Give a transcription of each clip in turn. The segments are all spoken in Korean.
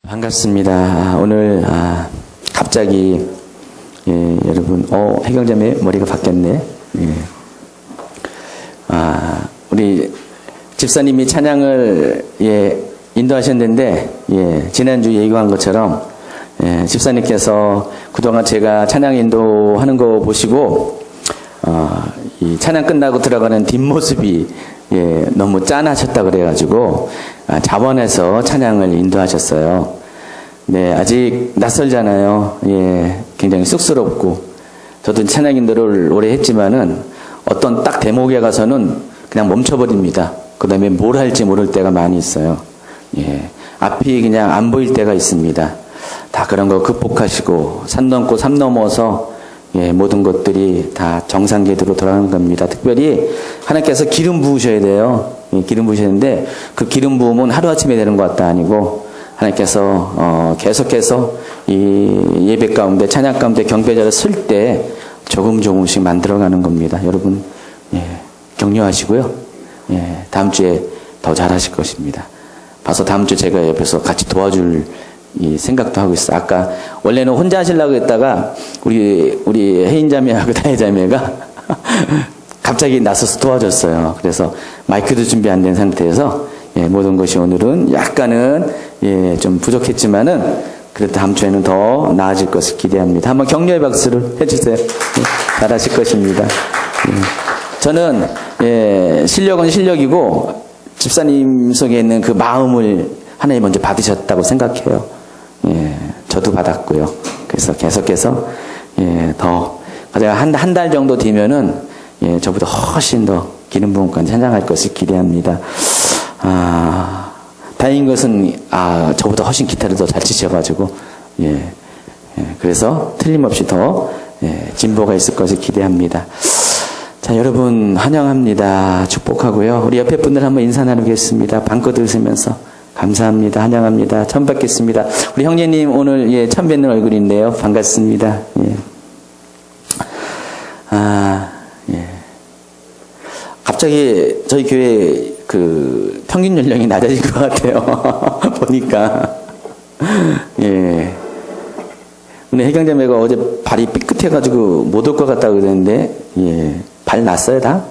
반갑습니다. 오늘 갑자기 여러분 해경자매 머리가 바뀌었네. 우리 집사님이 찬양을 인도하셨는데 지난주 얘기한 것처럼 집사님께서 그동안 제가 찬양 인도하는 거 보시고 이 찬양 끝나고 들어가는 뒷모습이 너무 짠하셨다 그래가지고 자원해서 찬양을 인도하셨어요. 네, 아직 낯설잖아요. 굉장히 쑥스럽고 저도 찬양 인도를 오래 했지만은 어떤 딱 대목에 가서는 그냥 멈춰버립니다. 그 다음에 뭘 할지 모를 때가 많이 있어요. 앞이 그냥 안 보일 때가 있습니다. 다 그런 거 극복하시고 산 넘고 산 넘어서 모든 것들이 다 정상궤도로 돌아가는 겁니다. 특별히 하나님께서 기름 부으셔야 돼요. 기름 부으셨는데 그 기름 부음은 하루아침에 되는 것 같다 아니고 하나님께서 계속해서 이 예배 가운데 찬양 가운데 경배자를 쓸 때 조금씩 만들어가는 겁니다. 여러분 격려하시고요. 다음 주에 더 잘하실 것입니다. 봐서 다음 주 제가 옆에서 같이 도와줄 이 생각도 하고 있어. 아까 원래는 혼자 하시려고 했다가 우리 혜인 자매하고 다혜 자매가 갑자기 나서서 도와줬어요. 그래서 마이크도 준비 안 된 상태에서 모든 것이 오늘은 약간은 좀 부족했지만은 그래도 다음 주에는 더 나아질 것을 기대합니다. 한번 격려의 박수를 해주세요. 잘하실 것입니다. 저는 실력은 실력이고 집사님 속에 있는 그 마음을 하나님 먼저 받으셨다고 생각해요. 저도 받았고요. 그래서 계속해서 더 제가 한 달 정도 뒤면은 저보다 훨씬 더 기름 부음까지 찬양할 것을 기대합니다. 다행인 것은 저보다 훨씬 기타를 더 잘 치셔가지고 그래서 틀림없이 더 진보가 있을 것을 기대합니다. 자, 여러분 환영합니다. 축복하고요. 우리 옆에 분들 한번 인사 나누겠습니다. 방긋 웃으면서 감사합니다. 환영합니다. 처음 뵙겠습니다. 우리 형제님 오늘 처음 뵙는 얼굴인데요. 반갑습니다. 갑자기 저희 교회 그 평균 연령이 낮아진 것 같아요. 보니까. 근데 해경자매가 어제 발이 삐끗해가지고 못 올 것 같다고 그랬는데, 발 났어요, 다?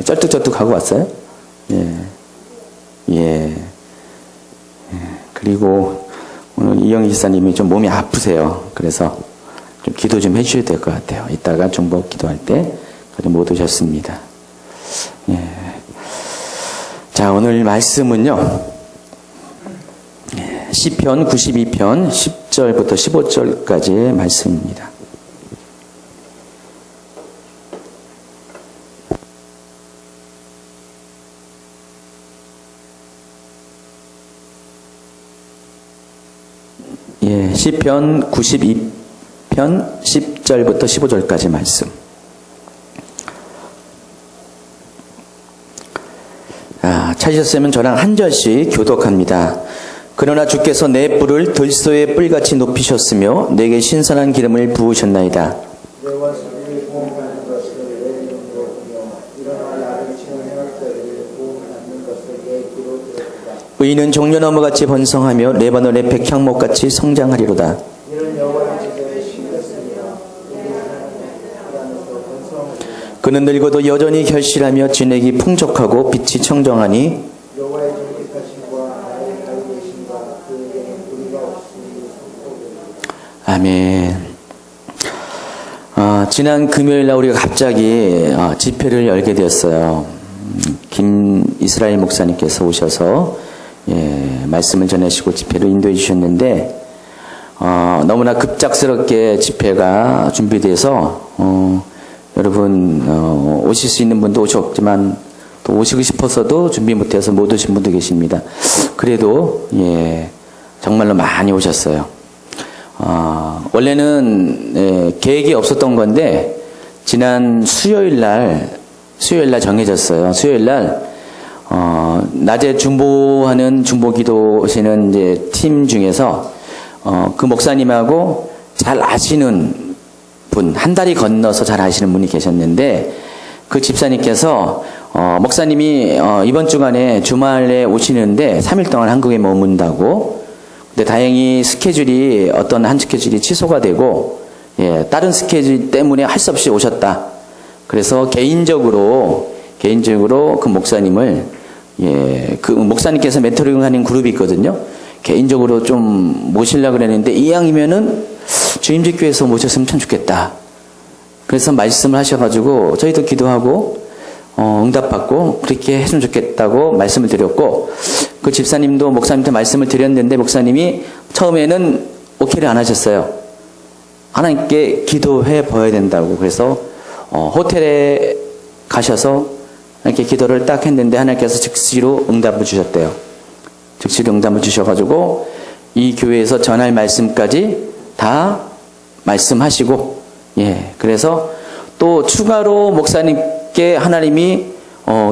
쩔뚝쩔뚝 하고 왔어요? 그리고 오늘 이영희 지사님이 좀 몸이 아프세요. 그래서 좀 기도 좀 해주셔야 될 것 같아요. 이따가 중복 기도할 때 못 오셨습니다. 자, 오늘 말씀은요. 시편 92편 10절부터 15절까지의 말씀입니다. 시편 92편 10절부터 15절까지 말씀. 찾으셨으면 저랑 한 절씩 교독합니다. 그러나 주께서 내 뿔을 들소의 뿔같이 높이셨으며 내게 신선한 기름을 부으셨나이다. 의인은 종려 나무같이 번성하며 레바논의 백향목같이 성장하리로다. 그는 늙어도 여전히 결실하며 진액이 풍족하고 빛이 청정하니 아멘. 지난 금요일날 우리가 갑자기 집회를 열게 되었어요. 김이스라엘 목사님께서 오셔서 말씀을 전하시고 집회를 인도해 주셨는데 너무나 급작스럽게 집회가 준비돼서 여러분 오실 수 있는 분도 오셨지만 또 오시고 싶어서도 준비 못해서 못 오신 분도 계십니다. 그래도 정말로 많이 오셨어요. 원래는 계획이 없었던 건데 지난 수요일날 정해졌어요. 수요일날 낮에 중보하는 중보기도하시는 이제 팀 중에서 그 목사님하고 잘 아시는 분, 한 다리 건너서 잘 아시는 분이 계셨는데 그 집사님께서 목사님이 이번 주간에 주말에 오시는데 3일 동안 한국에 머문다고 근데 다행히 스케줄이 어떤 한 스케줄이 취소가 되고 다른 스케줄 때문에 할 수 없이 오셨다. 그래서 개인적으로 그 목사님을 그 목사님께서 멘토링하는 그룹이 있거든요. 개인적으로 좀 모시려고 그랬는데 이왕이면은 주임직 교회에서 모셨으면 참 좋겠다. 그래서 말씀을 하셔가지고 저희도 기도하고 응답받고 그렇게 했으면 좋겠다고 말씀을 드렸고, 그 집사님도 목사님한테 말씀을 드렸는데 목사님이 처음에는 오케이를 안 하셨어요. 하나님께 기도해 봐야 된다고. 그래서 호텔에 가셔서 이렇게 기도를 딱 했는데 하나님께서 즉시로 응답을 주셨대요. 즉시로 응답을 주셔가지고 이 교회에서 전할 말씀까지 다 말씀하시고, 그래서 또 추가로 목사님께 하나님이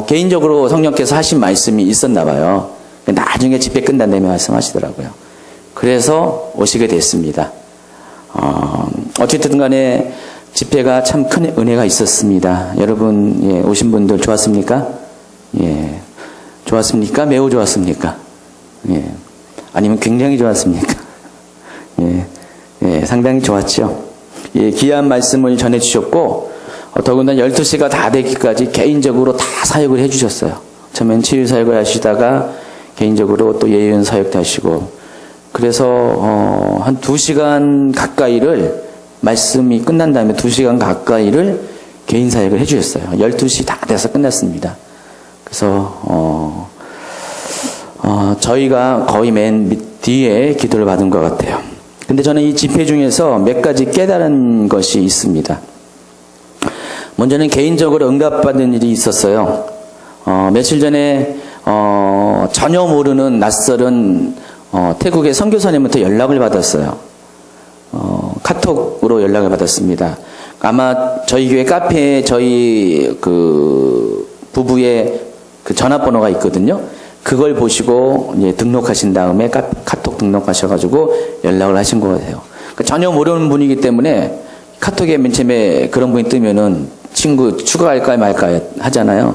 개인적으로 성령께서 하신 말씀이 있었나 봐요. 나중에 집회 끝난 다음에 말씀하시더라고요. 그래서 오시게 됐습니다. 어쨌든 간에 집회가 참 큰 은혜가 있었습니다. 여러분, 오신 분들 좋았습니까? 좋았습니까? 매우 좋았습니까? 아니면 굉장히 좋았습니까? 상당히 좋았죠. 귀한 말씀을 전해주셨고, 더군다나 12시가 다 되기까지 개인적으로 다 사역을 해주셨어요. 처음엔 치유 사역을 하시다가 개인적으로 또 예언 사역도 하시고, 그래서 한 2시간 가까이를 말씀이 끝난 다음에 2시간 가까이를 개인 사역을 해주셨어요. 12시 다 돼서 끝났습니다. 그래서 저희가 거의 맨 뒤에 기도를 받은 것 같아요. 근데 저는 이 집회 중에서 몇 가지 깨달은 것이 있습니다. 먼저는 개인적으로 응답받은 일이 있었어요. 며칠 전에 전혀 모르는 낯설은 태국의 선교사님부터 연락을 받았어요. 카톡으로 연락을 받았습니다. 아마 저희 교회 카페에 저희 그 부부의 그 전화번호가 있거든요. 그걸 보시고 이제 등록하신 다음에 카톡 등록하셔가지고 연락을 하신 것 같아요. 그러니까 전혀 모르는 분이기 때문에 카톡에 맨 처음에 그런 분이 뜨면은 친구 추가할까 말까 하잖아요.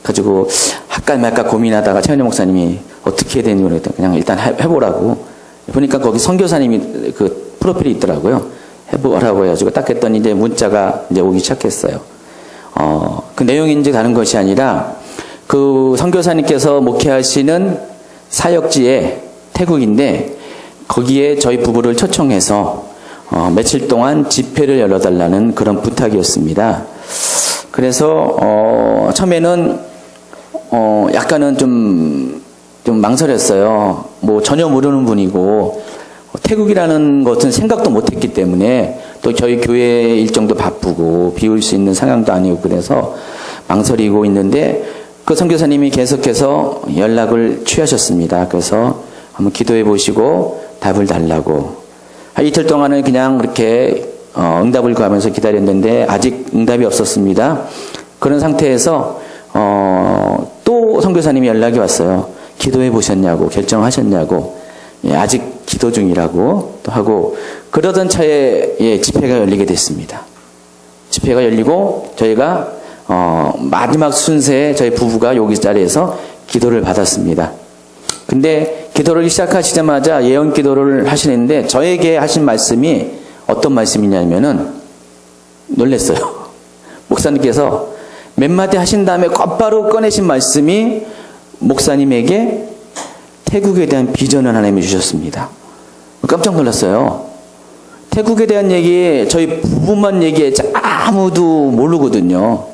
가지고 할까 말까 고민하다가 최현희 목사님이 어떻게 해야 되는지 모르겠다. 그냥 일단 해보라고. 보니까 거기 선교사님이 그 프로필이 있더라고요. 해보라고 해가지고 딱 했더니 이제 문자가 이제 오기 시작했어요. 그 내용이 이제 다른 것이 아니라 그 선교사님께서 목회하시는 사역지에 태국인데 거기에 저희 부부를 초청해서 며칠 동안 집회를 열어달라는 그런 부탁이었습니다. 그래서 처음에는 약간은 좀 망설였어요. 뭐 전혀 모르는 분이고 태국이라는 것은 생각도 못했기 때문에 또 저희 교회 일정도 바쁘고 비울 수 있는 상황도 아니고 그래서 망설이고 있는데 그 선교사님이 계속해서 연락을 취하셨습니다. 그래서 한번 기도해 보시고 답을 달라고. 이틀 동안은 그냥 그렇게 응답을 구하면서 기다렸는데 아직 응답이 없었습니다. 그런 상태에서 또 선교사님이 연락이 왔어요. 기도해 보셨냐고, 결정하셨냐고. 아직 기도 중이라고 또 하고, 그러던 차에 집회가 열리게 됐습니다. 집회가 열리고 저희가 마지막 순서에 저희 부부가 여기 자리에서 기도를 받았습니다. 근데 기도를 시작하시자마자 예언 기도를 하시는데 저에게 하신 말씀이 어떤 말씀이냐면은 놀랐어요. 목사님께서 몇 마디 하신 다음에 곧바로 꺼내신 말씀이 목사님에게 태국에 대한 비전을 하나님이 주셨습니다. 깜짝 놀랐어요. 태국에 대한 얘기 저희 부부만 얘기했지 아무도 모르거든요.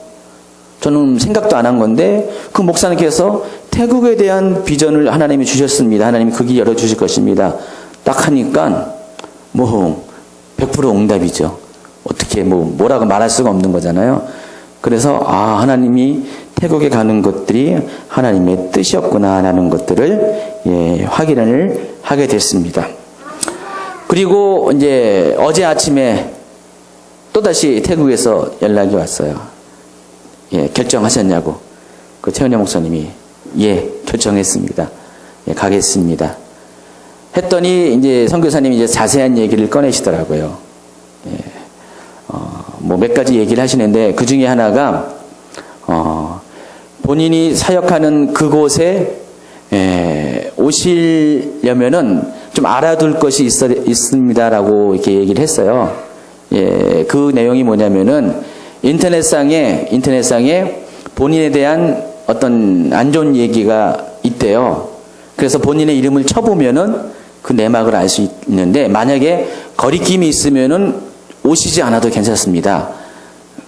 저는 생각도 안 한 건데 그 목사님께서 태국에 대한 비전을 하나님이 주셨습니다. 하나님이 그 길 열어주실 것입니다. 딱 하니까 뭐 100% 응답이죠. 어떻게 뭐라고 말할 수가 없는 거잖아요. 그래서 하나님이 태국에 가는 것들이 하나님의 뜻이었구나 라는 것들을 확인을 하게 됐습니다. 그리고 이제 어제 아침에 또다시 태국에서 연락이 왔어요. 결정하셨냐고. 그 최은혜 목사님이 결정했습니다. 가겠습니다. 했더니 이제 선교사님이 이제 자세한 얘기를 꺼내시더라고요. 뭐 몇 가지 얘기를 하시는데 그 중에 하나가 본인이 사역하는 그곳에 오시려면은 좀 좀 알아둘 것이 있습니다라고 이렇게 얘기를 했어요. 예, 그 내용이 뭐냐면은 인터넷상에 본인에 대한 어떤 안 좋은 얘기가 있대요. 그래서 본인의 이름을 쳐보면은 그 내막을 알 수 있는데, 만약에 거리낌이 있으면은 오시지 않아도 괜찮습니다.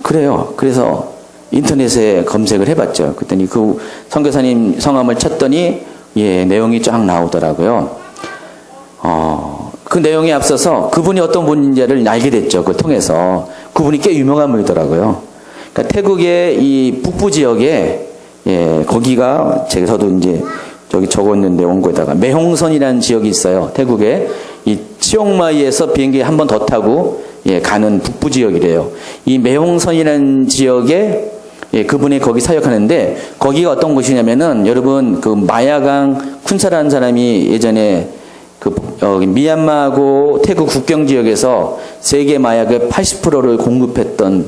그래요. 그래서 인터넷에 검색을 해봤죠. 그랬더니 그 선교사님 성함을 쳤더니 예, 내용이 쫙 나오더라고요. 그 내용에 앞서서 그분이 어떤 분인지를 알게 됐죠. 그걸 통해서. 그분이 꽤 유명한 분이더라고요. 그러니까 태국의 이 북부 지역에, 예, 거기가, 저도 이제 저기 적었는데 원고에다가 매홍선이라는 지역이 있어요. 태국에. 이 치앙마이에서 비행기 한 번 더 타고, 예, 가는 북부 지역이래요. 이 매홍선이라는 지역에, 예, 그분이 거기 사역하는데, 거기가 어떤 곳이냐면은, 여러분, 그 마야강 쿤사라는 사람이 예전에 미얀마하고 태국 국경 지역에서 세계 마약의 80%를 공급했던,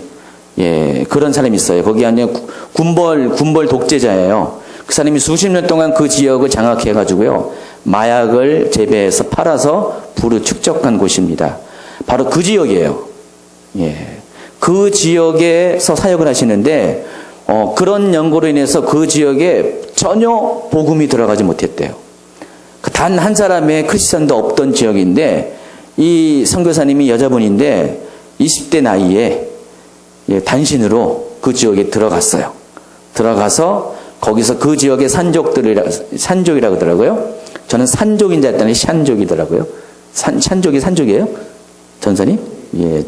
예, 그런 사람이 있어요. 거기 안에 군벌 독재자예요. 그 사람이 수십 년 동안 그 지역을 장악해가지고요, 마약을 재배해서 팔아서 부를 축적한 곳입니다. 바로 그 지역이에요. 예. 그 지역에서 사역을 하시는데, 그런 연고로 인해서 그 지역에 전혀 복음이 들어가지 못했대요. 단 한 사람의 크리스천도 없던 지역인데, 이 선교사님이 여자분인데 20대 나이에, 예, 단신으로 그 지역에 들어갔어요. 들어가서 거기서 그 지역의 산족이라고 하더라고요. 저는 산족인 줄 알았더니 샨족이더라고요. 산족이에요? 전사님? 예.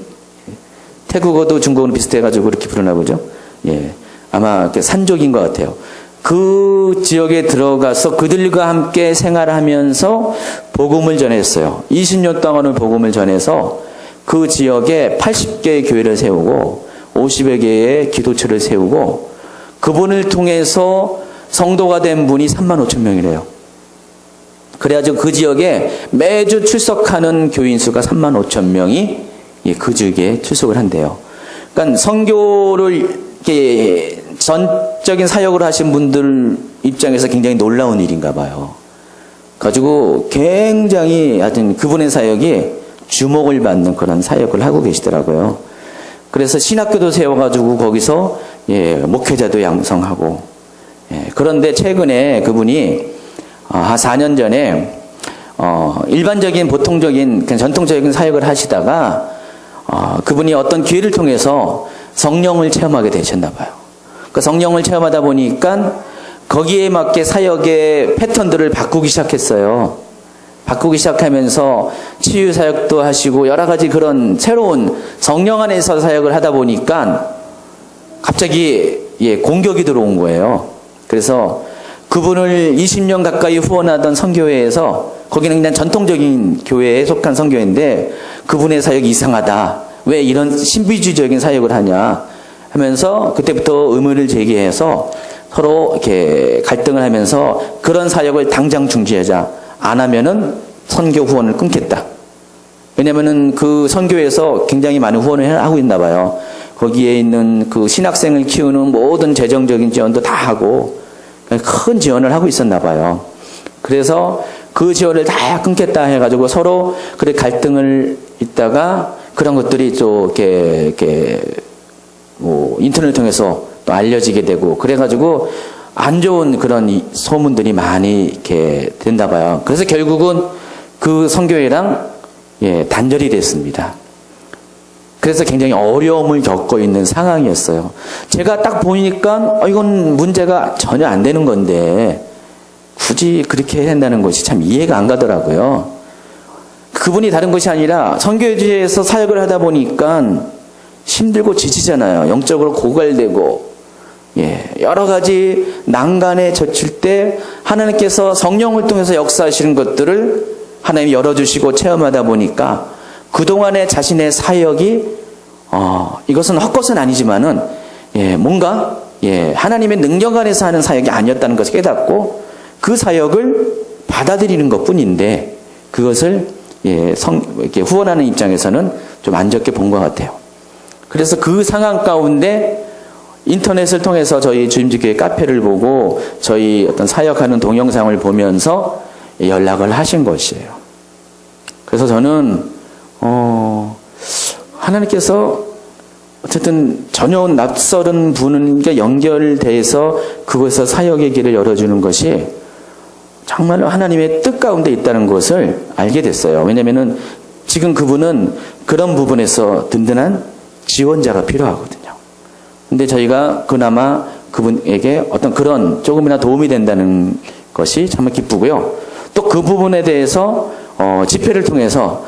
태국어도 중국어는 비슷해가지고 그렇게 부르나 보죠. 예. 아마 산족인 것 같아요. 그 지역에 들어가서 그들과 함께 생활하면서 복음을 전했어요. 20년 동안을 복음을 전해서 그 지역에 80개의 교회를 세우고 50여 개의 기도처를 세우고, 그분을 통해서 성도가 된 분이 35,000명이래요. 그래가지고 그 지역에 매주 출석하는 교인 수가 35,000명이 그 지역에 출석을 한대요. 그러니까 선교를 이렇게 전적인 사역을 하신 분들 입장에서 굉장히 놀라운 일인가 봐요. 가지고 굉장히 하여튼 그분의 사역이 주목을 받는 그런 사역을 하고 계시더라고요. 그래서 신학교도 세워가지고 거기서, 예, 목회자도 양성하고, 예, 그런데 최근에 그분이 한 4년 전에 일반적인 보통적인 그냥 전통적인 사역을 하시다가 그분이 어떤 기회를 통해서 성령을 체험하게 되셨나 봐요. 그 성령을 체험하다 보니까 거기에 맞게 사역의 패턴들을 바꾸기 시작했어요. 바꾸기 시작하면서 치유 사역도 하시고 여러 가지 그런 새로운 성령 안에서 사역을 하다 보니까 갑자기, 예, 공격이 들어온 거예요. 그래서 그분을 20년 가까이 후원하던 선교회에서, 거기는 그냥 전통적인 교회에 속한 선교회인데 그분의 사역이 이상하다. 왜 이런 신비주의적인 사역을 하냐 하면서 그때부터 의문을 제기해서 서로 이렇게 갈등을 하면서 그런 사역을 당장 중지하자. 안 하면은 선교 후원을 끊겠다. 왜냐면은 그 선교에서 굉장히 많은 후원을 하고 있나 봐요. 거기에 있는 그 신학생을 키우는 모든 재정적인 지원도 다 하고 큰 지원을 하고 있었나 봐요. 그래서 그 지원을 다 끊겠다 해가지고 서로 그래 갈등을 있다가 그런 것들이 또 이렇게 뭐 인터넷을 통해서 또 알려지게 되고 그래가지고 안 좋은 그런 소문들이 많이 이렇게 된다 봐요. 그래서 결국은 그 선교회랑, 예, 단절이 됐습니다. 그래서 굉장히 어려움을 겪고 있는 상황이었어요. 제가 딱 보니까 이건 문제가 전혀 안 되는 건데 굳이 그렇게 해야 된다는 것이 참 이해가 안 가더라고요. 그분이 다른 것이 아니라 선교지에서 사역을 하다 보니까 힘들고 지치잖아요. 영적으로 고갈되고, 예, 여러 가지 난간에 젖힐 때 하나님께서 성령을 통해서 역사하시는 것들을 하나님이 열어주시고 체험하다 보니까 그동안의 자신의 사역이 이것은 헛것은 아니지만은, 예, 뭔가, 예, 하나님의 능력 안에서 하는 사역이 아니었다는 것을 깨닫고 그 사역을 받아들이는 것뿐인데 그것을, 예, 이렇게 후원하는 입장에서는 좀 안 좋게 본 것 같아요. 그래서 그 상황 가운데 인터넷을 통해서 저희 주임직교회 카페를 보고 저희 어떤 사역하는 동영상을 보면서 연락을 하신 것이에요. 그래서 저는 하나님께서 어쨌든 전혀 낯설은 분과 연결돼서 그곳에서 사역의 길을 열어주는 것이 정말로 하나님의 뜻 가운데 있다는 것을 알게 됐어요. 왜냐면은 지금 그분은 그런 부분에서 든든한 지원자가 필요하거든요. 근데 저희가 그나마 그분에게 어떤 그런 조금이나 도움이 된다는 것이 정말 기쁘고요. 또 그 부분에 대해서 집회를 통해서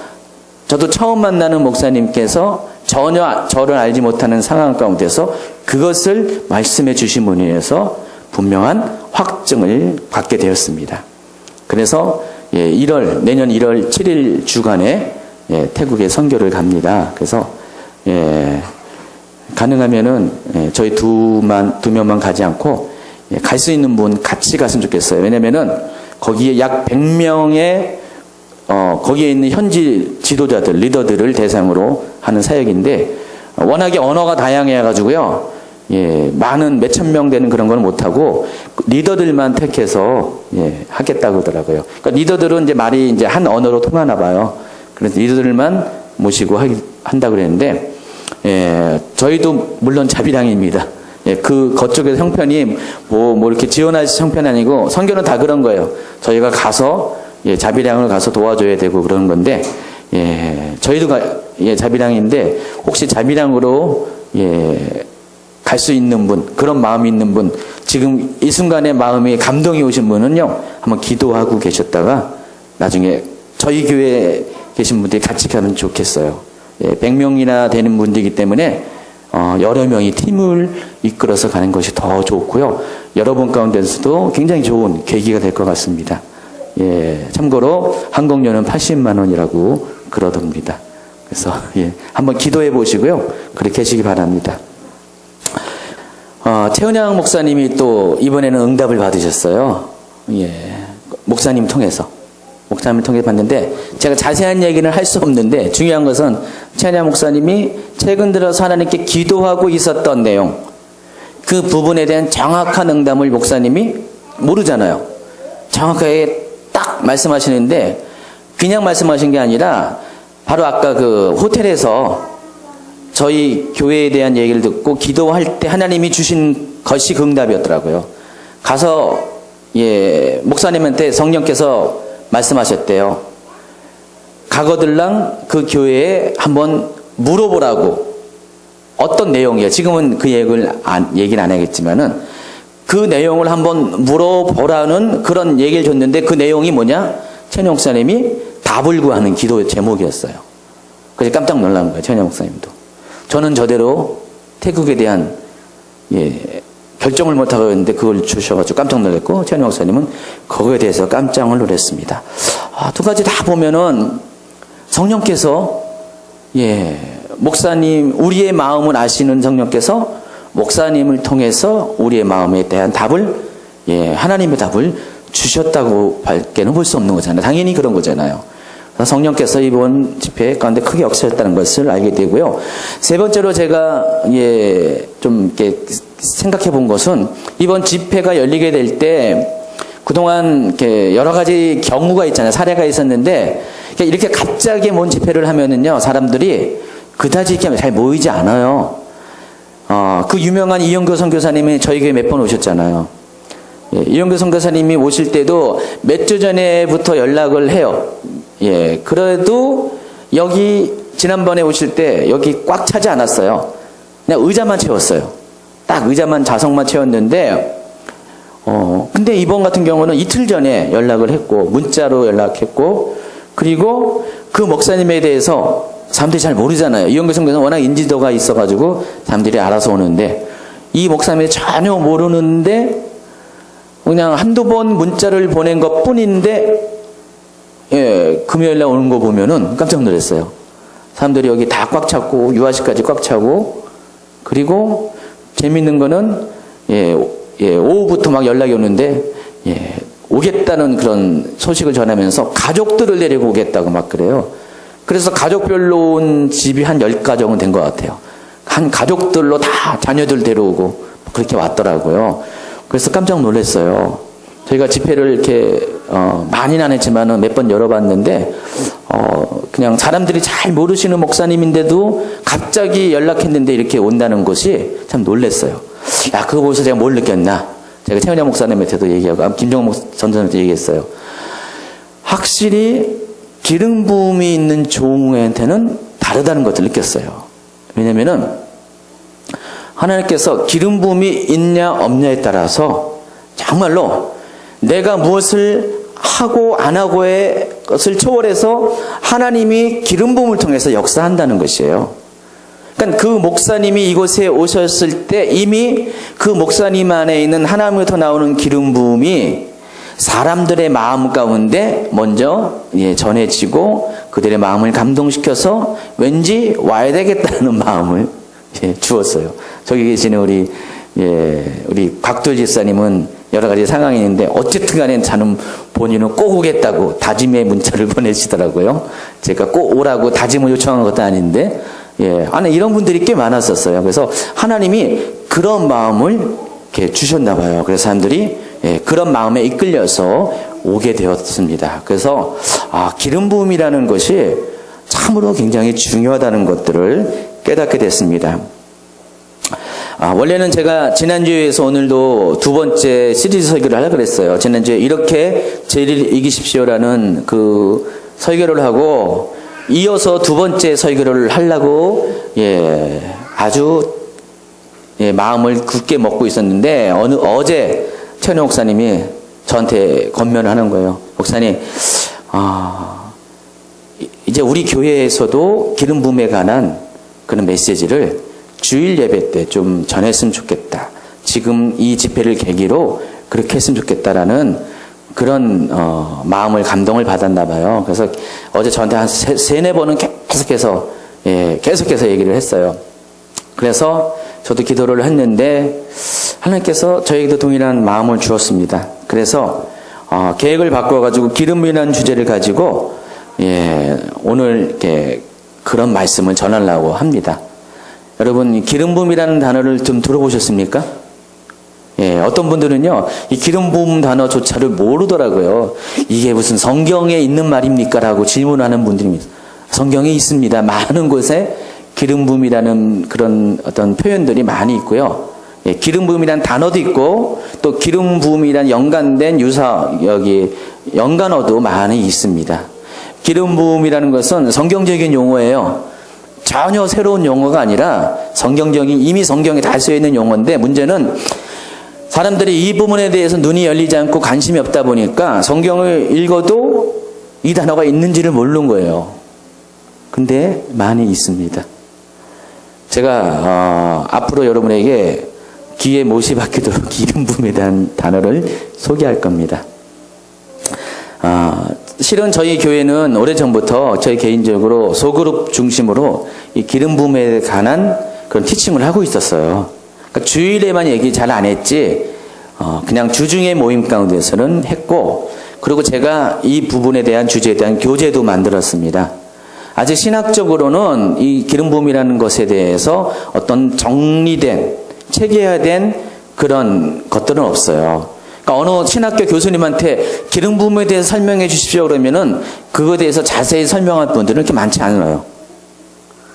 저도 처음 만나는 목사님께서 전혀 저를 알지 못하는 상황 가운데서 그것을 말씀해 주신 분에 의해서 분명한 확증을 받게 되었습니다. 그래서 내년 1월 7일 주간에 태국에 선교를 갑니다. 그래서 가능하면은 저희 두 명만 가지 않고 갈 수 있는 분 같이 갔으면 좋겠어요. 왜냐면은 거기에 약 100명의 거기에 있는 현지 지도자들, 리더들을 대상으로 하는 사역인데 워낙에 언어가 다양해가지고요. 많은 몇천 명 되는 그런 건 못하고 리더들만 택해서 하겠다고 하더라고요. 그러니까 리더들은 이제 말이 이제 한 언어로 통하나 봐요. 그래서 리더들만 모시고 한다고 그랬는데 저희도 물론 자비량입니다. 그쪽에서 형편이 뭐 이렇게 지원할 형편이 아니고 선교는 다 그런 거예요. 저희가 가서 자비량을 가서 도와줘야 되고 그러는 건데 저희도 자비량인데 혹시 자비량으로 갈 수 있는 분, 그런 마음이 있는 분, 지금 이 순간에 마음이 감동이 오신 분은요, 한번 기도하고 계셨다가 나중에 저희 교회에 계신 분들이 같이 가면 좋겠어요. 100명이나 되는 분들이기 때문에 여러 명이 팀을 이끌어서 가는 것이 더 좋고요. 여러분 가운데서도 굉장히 좋은 계기가 될 것 같습니다. 참고로 항공료는 80만 원이라고 그러답니다. 그래서 한번 기도해 보시고요. 그렇게 하시기 바랍니다. 최은양 목사님이 또 이번에는 응답을 받으셨어요. 목사님 통해서 봤는데 제가 자세한 얘기는 할 수 없는데 중요한 것은 최은양 목사님이 최근 들어서 하나님께 기도하고 있었던 내용, 그 부분에 대한 정확한 응답을 목사님이 모르잖아요. 정확하게 딱 말씀하시는데 그냥 말씀하신 게 아니라 바로 아까 그 호텔에서 저희 교회에 대한 얘기를 듣고 기도할 때 하나님이 주신 것이 그 응답이었더라고요. 가서 목사님한테 성령께서 말씀하셨대요. 가거들랑 그 교회에 한번 물어보라고. 어떤 내용이에요? 지금은 그 얘기를 안 하겠지만은 그 내용을 한번 물어보라는 그런 얘기를 줬는데 그 내용이 뭐냐? 최은양 목사님이 답을 구하는 기도 제목이었어요. 그래서 깜짝 놀란 거예요. 최은양 목사님도. 저는 저대로 태국에 대한 결정을 못하고 있는데 그걸 주셔가지고 깜짝 놀랐고 최은양 목사님은 그거에 대해서 깜짝 놀랐습니다. 두 가지 다 보면은 성령께서 목사님 우리의 마음을 아시는 성령께서 목사님을 통해서 우리의 마음에 대한 답을 하나님의 답을 주셨다고 밖에는 볼 수 없는 거잖아요. 당연히 그런 거잖아요. 성령께서 이번 집회 가운데 크게 역사했다는 것을 알게 되고요. 세 번째로 제가 좀 이렇게 생각해 본 것은 이번 집회가 열리게 될 때 그동안 이렇게 여러 가지 경우가 있잖아요. 사례가 있었는데 이렇게 갑자기 뭔 집회를 하면은요 사람들이 그다지 이렇게 잘 모이지 않아요. 그 유명한 이영교 선교사님이 저희 교회 몇 번 오셨잖아요. 이영교 선교사님이 오실 때도 몇 주 전에부터 연락을 해요. 그래도 여기 지난번에 오실 때 여기 꽉 차지 않았어요. 그냥 의자만 채웠어요. 딱 의자만 좌석만 채웠는데 근데 이번 같은 경우는 이틀 전에 연락을 했고 문자로 연락했고 그리고 그 목사님에 대해서 사람들이 잘 모르잖아요. 이영교 선교사는 워낙 인지도가 있어가지고 사람들이 알아서 오는데 이 목사님이 전혀 모르는데 그냥 한두 번 문자를 보낸 것 뿐인데 금요일날 오는 거 보면은 깜짝 놀랐어요. 사람들이 여기 다 꽉 찼고 유아식까지 꽉 차고 그리고 재밌는 거는 오후부터 막 연락이 오는데 오겠다는 그런 소식을 전하면서 가족들을 데리고 오겠다고 막 그래요. 그래서 가족별로 온 집이 한 10가정은 된 것 같아요. 한 가족들로 다 자녀들 데려오고 그렇게 왔더라고요. 그래서 깜짝 놀랐어요. 저희가 집회를 이렇게 많이는 안 했지만은 몇 번 열어봤는데 그냥 사람들이 잘 모르시는 목사님인데도 갑자기 연락했는데 이렇게 온다는 것이 참 놀랐어요. 야, 그거 보고서 제가 뭘 느꼈나? 제가 최은영 목사님한테도 얘기하고, 김정은 전전한테 얘기했어요. 확실히 기름 부음이 있는 종한테는 다르다는 것을 느꼈어요. 왜냐면은 하나님께서 기름 부음이 있냐 없냐에 따라서 정말로 내가 무엇을 하고 안 하고의 것을 초월해서 하나님이 기름 부음을 통해서 역사한다는 것이에요. 그러니까 그 목사님이 이곳에 오셨을 때 이미 그 목사님 안에 있는 하나님으로부터 나오는 기름 부음이 사람들의 마음 가운데 먼저 전해지고 그들의 마음을 감동시켜서 왠지 와야 되겠다는 마음을 주었어요. 저기 계시는 우리 곽돌 집사님은 여러 가지 상황이 있는데 어쨌든 간에 저는 본인은 꼭 오겠다고 다짐의 문자를 보내시더라고요. 제가 꼭 오라고 다짐을 요청한 것도 아닌데, 안에 이런 분들이 꽤 많았었어요. 그래서 하나님이 그런 마음을 이렇게 주셨나 봐요. 그래서 사람들이 그런 마음에 이끌려서 오게 되었습니다. 그래서 기름 부음이라는 것이 참으로 굉장히 중요하다는 것들을 깨닫게 됐습니다. 원래는 제가 지난주에서 오늘도 두 번째 시리즈 설교를 하려고 그랬어요. 지난주에 이렇게 죄를 이기십시오라는 그 설교를 하고 이어서 두 번째 설교를 하려고 아주 마음을 굳게 먹고 있었는데 어제 최은영 목사님이 저한테 권면을 하는 거예요. 목사님, 이제 우리 교회에서도 기름 부음에 관한 그런 메시지를 주일 예배 때 좀 전했으면 좋겠다. 지금 이 집회를 계기로 그렇게 했으면 좋겠다라는 그런 마음을 감동을 받았나 봐요. 그래서 어제 저한테 한 세네 번은 계속해서 얘기를 했어요. 그래서 저도 기도를 했는데 하나님께서 저에게도 동일한 마음을 주었습니다. 그래서 계획을 바꿔가지고 기름이라는 주제를 가지고 오늘 이렇게 그런 말씀을 전하려고 합니다. 여러분, 기름 부음이라는 단어를 좀 들어보셨습니까? 어떤 분들은요, 이 기름 부음 단어조차를 모르더라고요. 이게 무슨 성경에 있는 말입니까? 라고 질문하는 분들이 성경에 있습니다. 많은 곳에 기름 부음이라는 그런 어떤 표현들이 많이 있고요. 기름 부음이라는 단어도 있고, 또 기름 부음이란 연관된 연관어도 많이 있습니다. 기름 부음이라는 것은 성경적인 용어예요. 전혀 새로운 용어가 아니라 이미 성경에 다 쓰여있는 용어인데, 문제는 사람들이 이 부분에 대해서 눈이 열리지 않고 관심이 없다 보니까 성경을 읽어도 이 단어가 있는지를 모르는 거예요. 근데 많이 있습니다. 제가 앞으로 여러분에게 귀에 못이 박히도록 기름 부음에 대한 단어를 소개할 겁니다. 실은 저희 교회는 오래전부터 저희 개인적으로 소그룹 중심으로 이 기름 부음에 관한 그런 티칭을 하고 있었어요. 그러니까 주일에만 얘기 잘 안 했지, 그냥 주중의 모임 가운데서는 했고, 그리고 제가 이 부분에 대한 주제에 대한 교재도 만들었습니다. 아직 신학적으로는 이 기름 부음이라는 것에 대해서 어떤 정리된, 체계화된 그런 것들은 없어요. 어느 신학교 교수님한테 기름 부음에 대해서 설명해 주십시오 그러면은 그거에 대해서 자세히 설명할 분들은 그렇게 많지 않아요.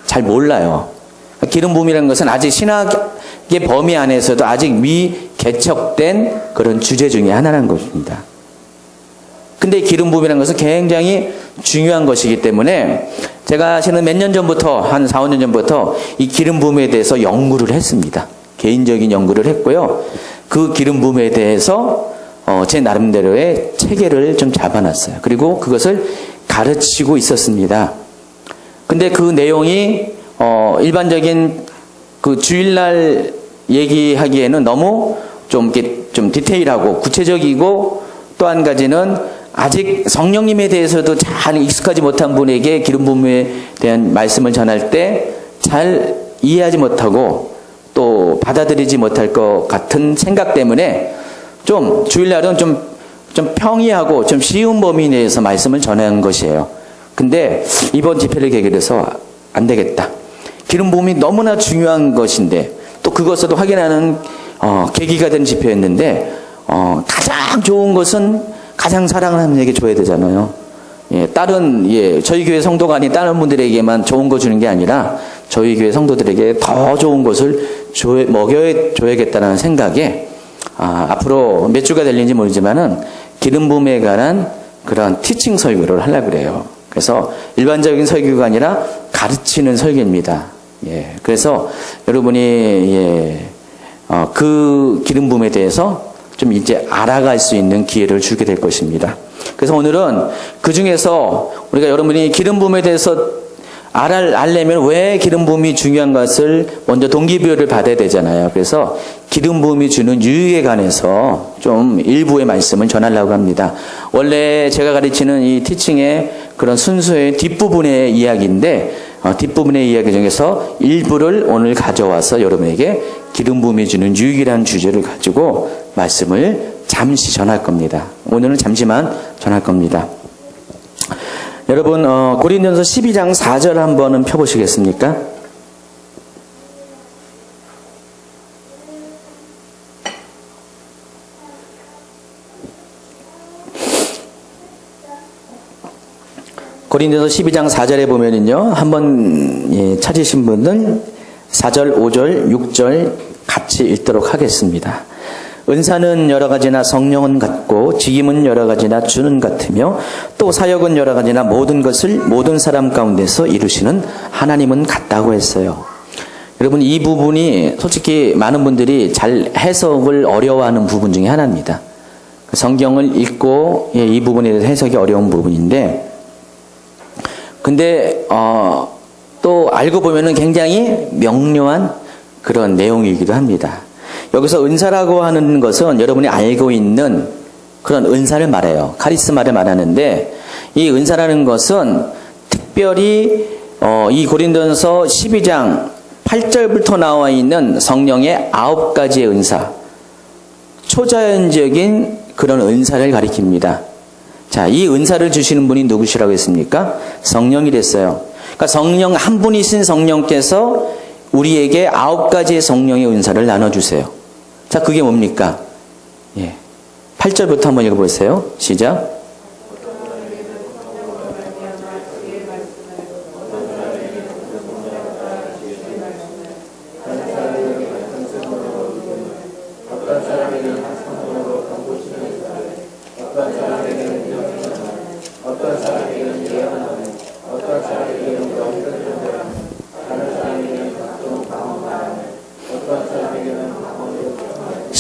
잘 몰라요. 기름 부음이라는 것은 아직 신학의 범위 안에서도 아직 미개척된 그런 주제 중에 하나라는 것입니다. 근데 기름 부음이라는 것은 굉장히 중요한 것이기 때문에 제가 사실은 몇 년 전부터, 한 4, 5년 전부터 이 기름 부음에 대해서 연구를 했습니다. 개인적인 연구를 했고요. 그 기름 부음에 대해서 제 나름대로의 체계를 좀 잡아놨어요. 그리고 그것을 가르치고 있었습니다. 근데 그 내용이 일반적인 그 주일날 얘기하기에는 너무 좀 디테일하고 구체적이고, 또 한 가지는 아직 성령님에 대해서도 잘 익숙하지 못한 분에게 기름 부음에 대한 말씀을 전할 때 잘 이해하지 못하고 또 받아들이지 못할 것 같은 생각 때문에 좀 주일날은 좀 평이하고 좀 쉬운 범위 내에서 말씀을 전하는 것이에요. 근데 이번 집회를 계기로 해서 안 되겠다. 기름 부음이 너무나 중요한 것인데 또 그것을 확인하는 계기가 된 집회였는데 가장 좋은 것은 가장 사랑하는 분에게 줘야 되잖아요. 저희 교회 성도가 아닌 다른 분들에게만 좋은 거 주는 게 아니라 저희 교회 성도들에게 더 좋은 것을 먹여줘야겠다는 생각에 앞으로 몇 주가 될는지 모르지만은 기름 부음에 관한 그런 티칭 설교를 하려고 그래요. 그래서 일반적인 설교가 아니라 가르치는 설교입니다. 그래서 여러분이 그 기름 부음에 대해서 좀 이제 알아갈 수 있는 기회를 주게 될 것입니다. 그래서 오늘은 그 중에서 우리가 여러분이 기름 부음에 대해서 알려면 왜 기름 부음이 중요한 것을 먼저 동기부여를 받아야 되잖아요. 그래서 기름 부음이 주는 유익에 관해서 좀 일부의 말씀을 전하려고 합니다. 원래 제가 가르치는 이 티칭의 그런 순서의 뒷부분의 이야기인데 뒷부분의 이야기 중에서 일부를 오늘 가져와서 여러분에게 기름 부음이 주는 유익이라는 주제를 가지고 말씀을 잠시 전할 겁니다. 오늘은 잠시만 전할 겁니다. 여러분 고린도전서 12장 4절 한번은 펴보시겠습니까? 고린도전서 12장 4절에 보면은요, 한번 찾으신 분들 4절, 5절, 6절 같이 읽도록 하겠습니다. 은사는 여러 가지나 성령은 같고 직임은 여러 가지나 주는 같으며 또 사역은 여러 가지나 모든 것을 모든 사람 가운데서 이루시는 하나님은 같다고 했어요. 여러분 이 부분이 솔직히 많은 분들이 잘 해석을 어려워하는 부분 중에 하나입니다. 성경을 읽고 이 부분에 대해서 해석이 어려운 부분인데 근데 또 알고 보면은 굉장히 명료한 그런 내용이기도 합니다. 여기서 은사라고 하는 것은 여러분이 알고 있는 그런 은사를 말해요. 카리스마를 말하는데 이 은사라는 것은 특별히 이 고린도전서 12장 8절부터 나와 있는 성령의 9가지의 은사, 초자연적인 그런 은사를 가리킵니다. 자, 이 은사를 주시는 분이 누구시라고 했습니까? 성령이랬어요. 그러니까 성령 한 분이신 성령께서 우리에게 9가지의 성령의 은사를 나눠주세요. 자, 그게 뭡니까? 8절부터 한번 읽어보세요. 시작.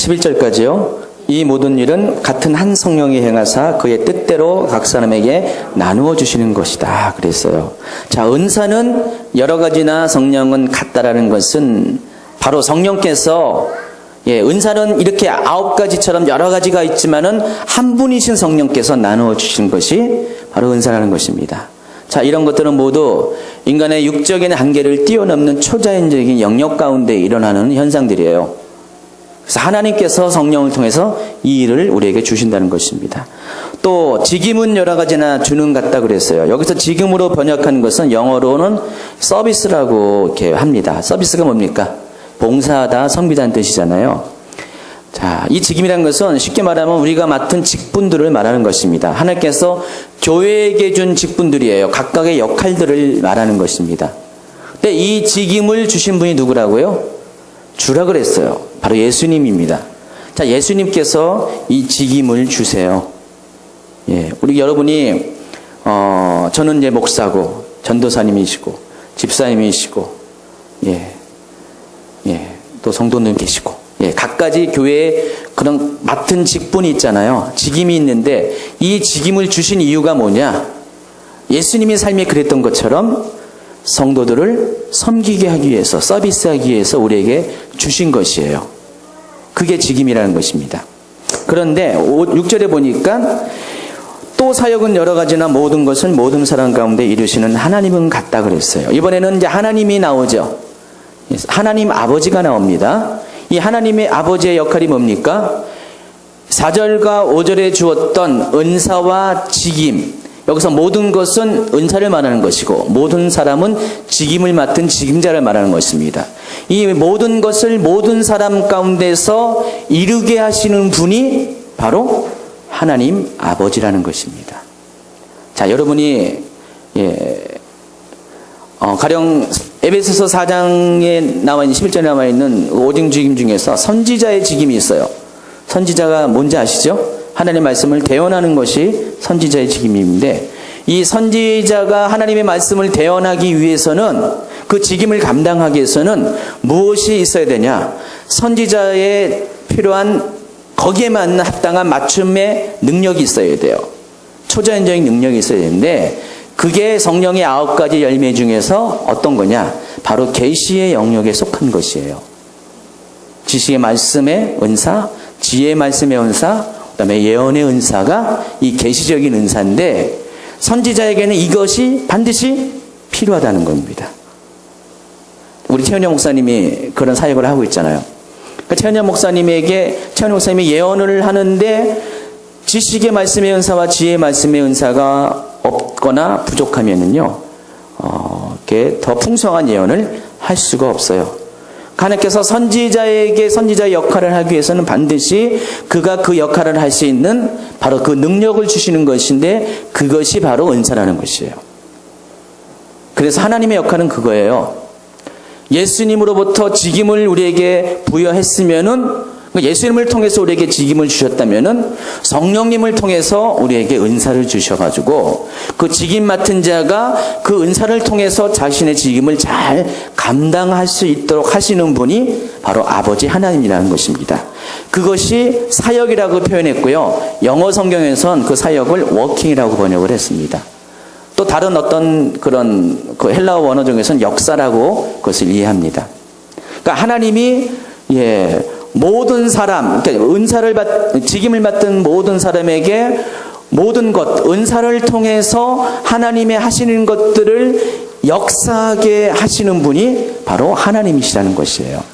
11절까지요. 이 모든 일은 같은 한 성령이 행하사 그의 뜻대로 각 사람에게 나누어 주시는 것이다. 그랬어요. 자, 은사는 여러 가지나 성령은 같다라는 것은 바로 성령께서 은사는 이렇게 9가지처럼 여러 가지가 있지만은 한 분이신 성령께서 나누어 주신 것이 바로 은사라는 것입니다. 자, 이런 것들은 모두 인간의 육적인 한계를 뛰어넘는 초자연적인 영역 가운데 일어나는 현상들이에요. 그래서 하나님께서 성령을 통해서 이 일을 우리에게 주신다는 것입니다. 또 직임은 여러 가지나 주는 같다 그랬어요. 여기서 직임으로 번역한 것은 영어로는 서비스라고 이렇게 합니다. 서비스가 뭡니까? 봉사하다, 섬기다는 뜻이잖아요. 자, 이 직임이라는 것은 쉽게 말하면 우리가 맡은 직분들을 말하는 것입니다. 하나님께서 교회에게 준 직분들이에요. 각각의 역할들을 말하는 것입니다. 근데 이 직임을 주신 분이 누구라고요? 주라 그랬어요. 바로 예수님입니다. 자, 예수님께서 이 직임을 주세요. 우리 여러분이 저는 이제 목사고 전도사님이시고 집사님이시고 또 성도님 계시고 각가지 교회에 그런 맡은 직분이 있잖아요. 직임이 있는데 이 직임을 주신 이유가 뭐냐? 예수님의 삶이 그랬던 것처럼 성도들을 섬기게 하기 위해서, 서비스하기 위해서 우리에게 주신 것이에요. 그게 직임이라는 것입니다. 그런데 6절에 보니까 또 사역은 여러 가지나 모든 것을 모든 사람 가운데 이루시는 하나님은 같다 그랬어요. 이번에는 이제 하나님이 나오죠. 하나님 아버지가 나옵니다. 이 하나님의 아버지의 역할이 뭡니까? 4절과 5절에 주었던 은사와 직임, 여기서 모든 것은 은사를 말하는 것이고 모든 사람은 직임을 맡은 직임자를 말하는 것입니다. 이 모든 것을 모든 사람 가운데서 이루게 하시는 분이 바로 하나님 아버지라는 것입니다. 자, 여러분이 가령 에베소서 4장에 나와 있는 11절에 나와 있는 5등 직임 중에서 선지자의 직임이 있어요. 선지자가 뭔지 아시죠? 하나님의 말씀을 대언하는 것이 선지자의 직임인데, 이 선지자가 하나님의 말씀을 대언하기 위해서는, 그 직임을 감당하기 위해서는 무엇이 있어야 되냐? 선지자에 필요한 거기에 맞는 합당한 맞춤의 능력이 있어야 돼요. 초자연적인 능력이 있어야 되는데, 그게 성령의 9가지 열매 중에서 어떤 거냐? 바로 계시의 영역에 속한 것이에요. 지식의 말씀의 은사, 지혜의 말씀의 은사, 그다음에 예언의 은사가 이 계시적인 은사인데, 선지자에게는 이것이 반드시 필요하다는 겁니다. 우리 최은영 목사님이 그런 사역을 하고 있잖아요. 그러니까 최은영 목사님이 예언을 하는데 지식의 말씀의 은사와 지혜의 말씀의 은사가 없거나 부족하면은요, 이렇게 더 풍성한 예언을 할 수가 없어요. 하나님께서 선지자에게 선지자의 역할을 하기 위해서는 반드시 그가 그 역할을 할 수 있는 바로 그 능력을 주시는 것인데, 그것이 바로 은사라는 것이에요. 그래서 하나님의 역할은 그거예요. 예수님으로부터 직임을 우리에게 부여했으면은, 예수님을 통해서 우리에게 직임을 주셨다면은 성령님을 통해서 우리에게 은사를 주셔가지고 그 직임 맡은 자가 그 은사를 통해서 자신의 직임을 잘 감당할 수 있도록 하시는 분이 바로 아버지 하나님이라는 것입니다. 그것이 사역이라고 표현했고요. 영어 성경에선 그 사역을 워킹이라고 번역을 했습니다. 또 다른 어떤 그런 그 헬라어 원어 중에서는 역사라고 그것을 이해합니다. 그러니까 하나님이 모든 사람, 그러니까 직임을 맡은 모든 사람에게 모든 것, 은사를 통해서 하나님의 하시는 것들을 역사하게 하시는 분이 바로 하나님이시라는 것이에요.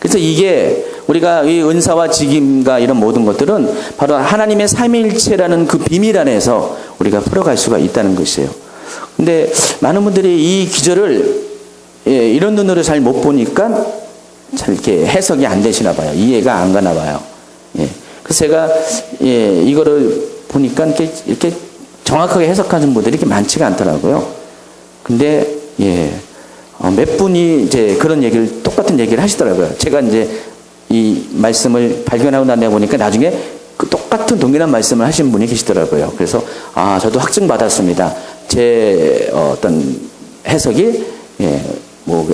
그래서 이게 우리가 이 은사와 직임과 이런 모든 것들은 바로 하나님의 삼위일체라는 그 비밀 안에서 우리가 풀어갈 수가 있다는 것이에요. 근데 많은 분들이 이 기절을 이런 눈으로 잘 못 보니까 잘 이렇게 해석이 안 되시나 봐요. 이해가 안 가나 봐요. 그래서 제가 이거를 보니까 이렇게 정확하게 해석하는 분들이 이렇게 많지가 않더라고요. 근데 몇 분이 이제 그런 얘기를 똑같은 얘기를 하시더라고요. 제가 이제 이 말씀을 발견하고 나다 보니까 나중에 그 똑같은 동일한 말씀을 하신 분이 계시더라고요. 그래서 저도 확증 받았습니다. 제 어떤 해석이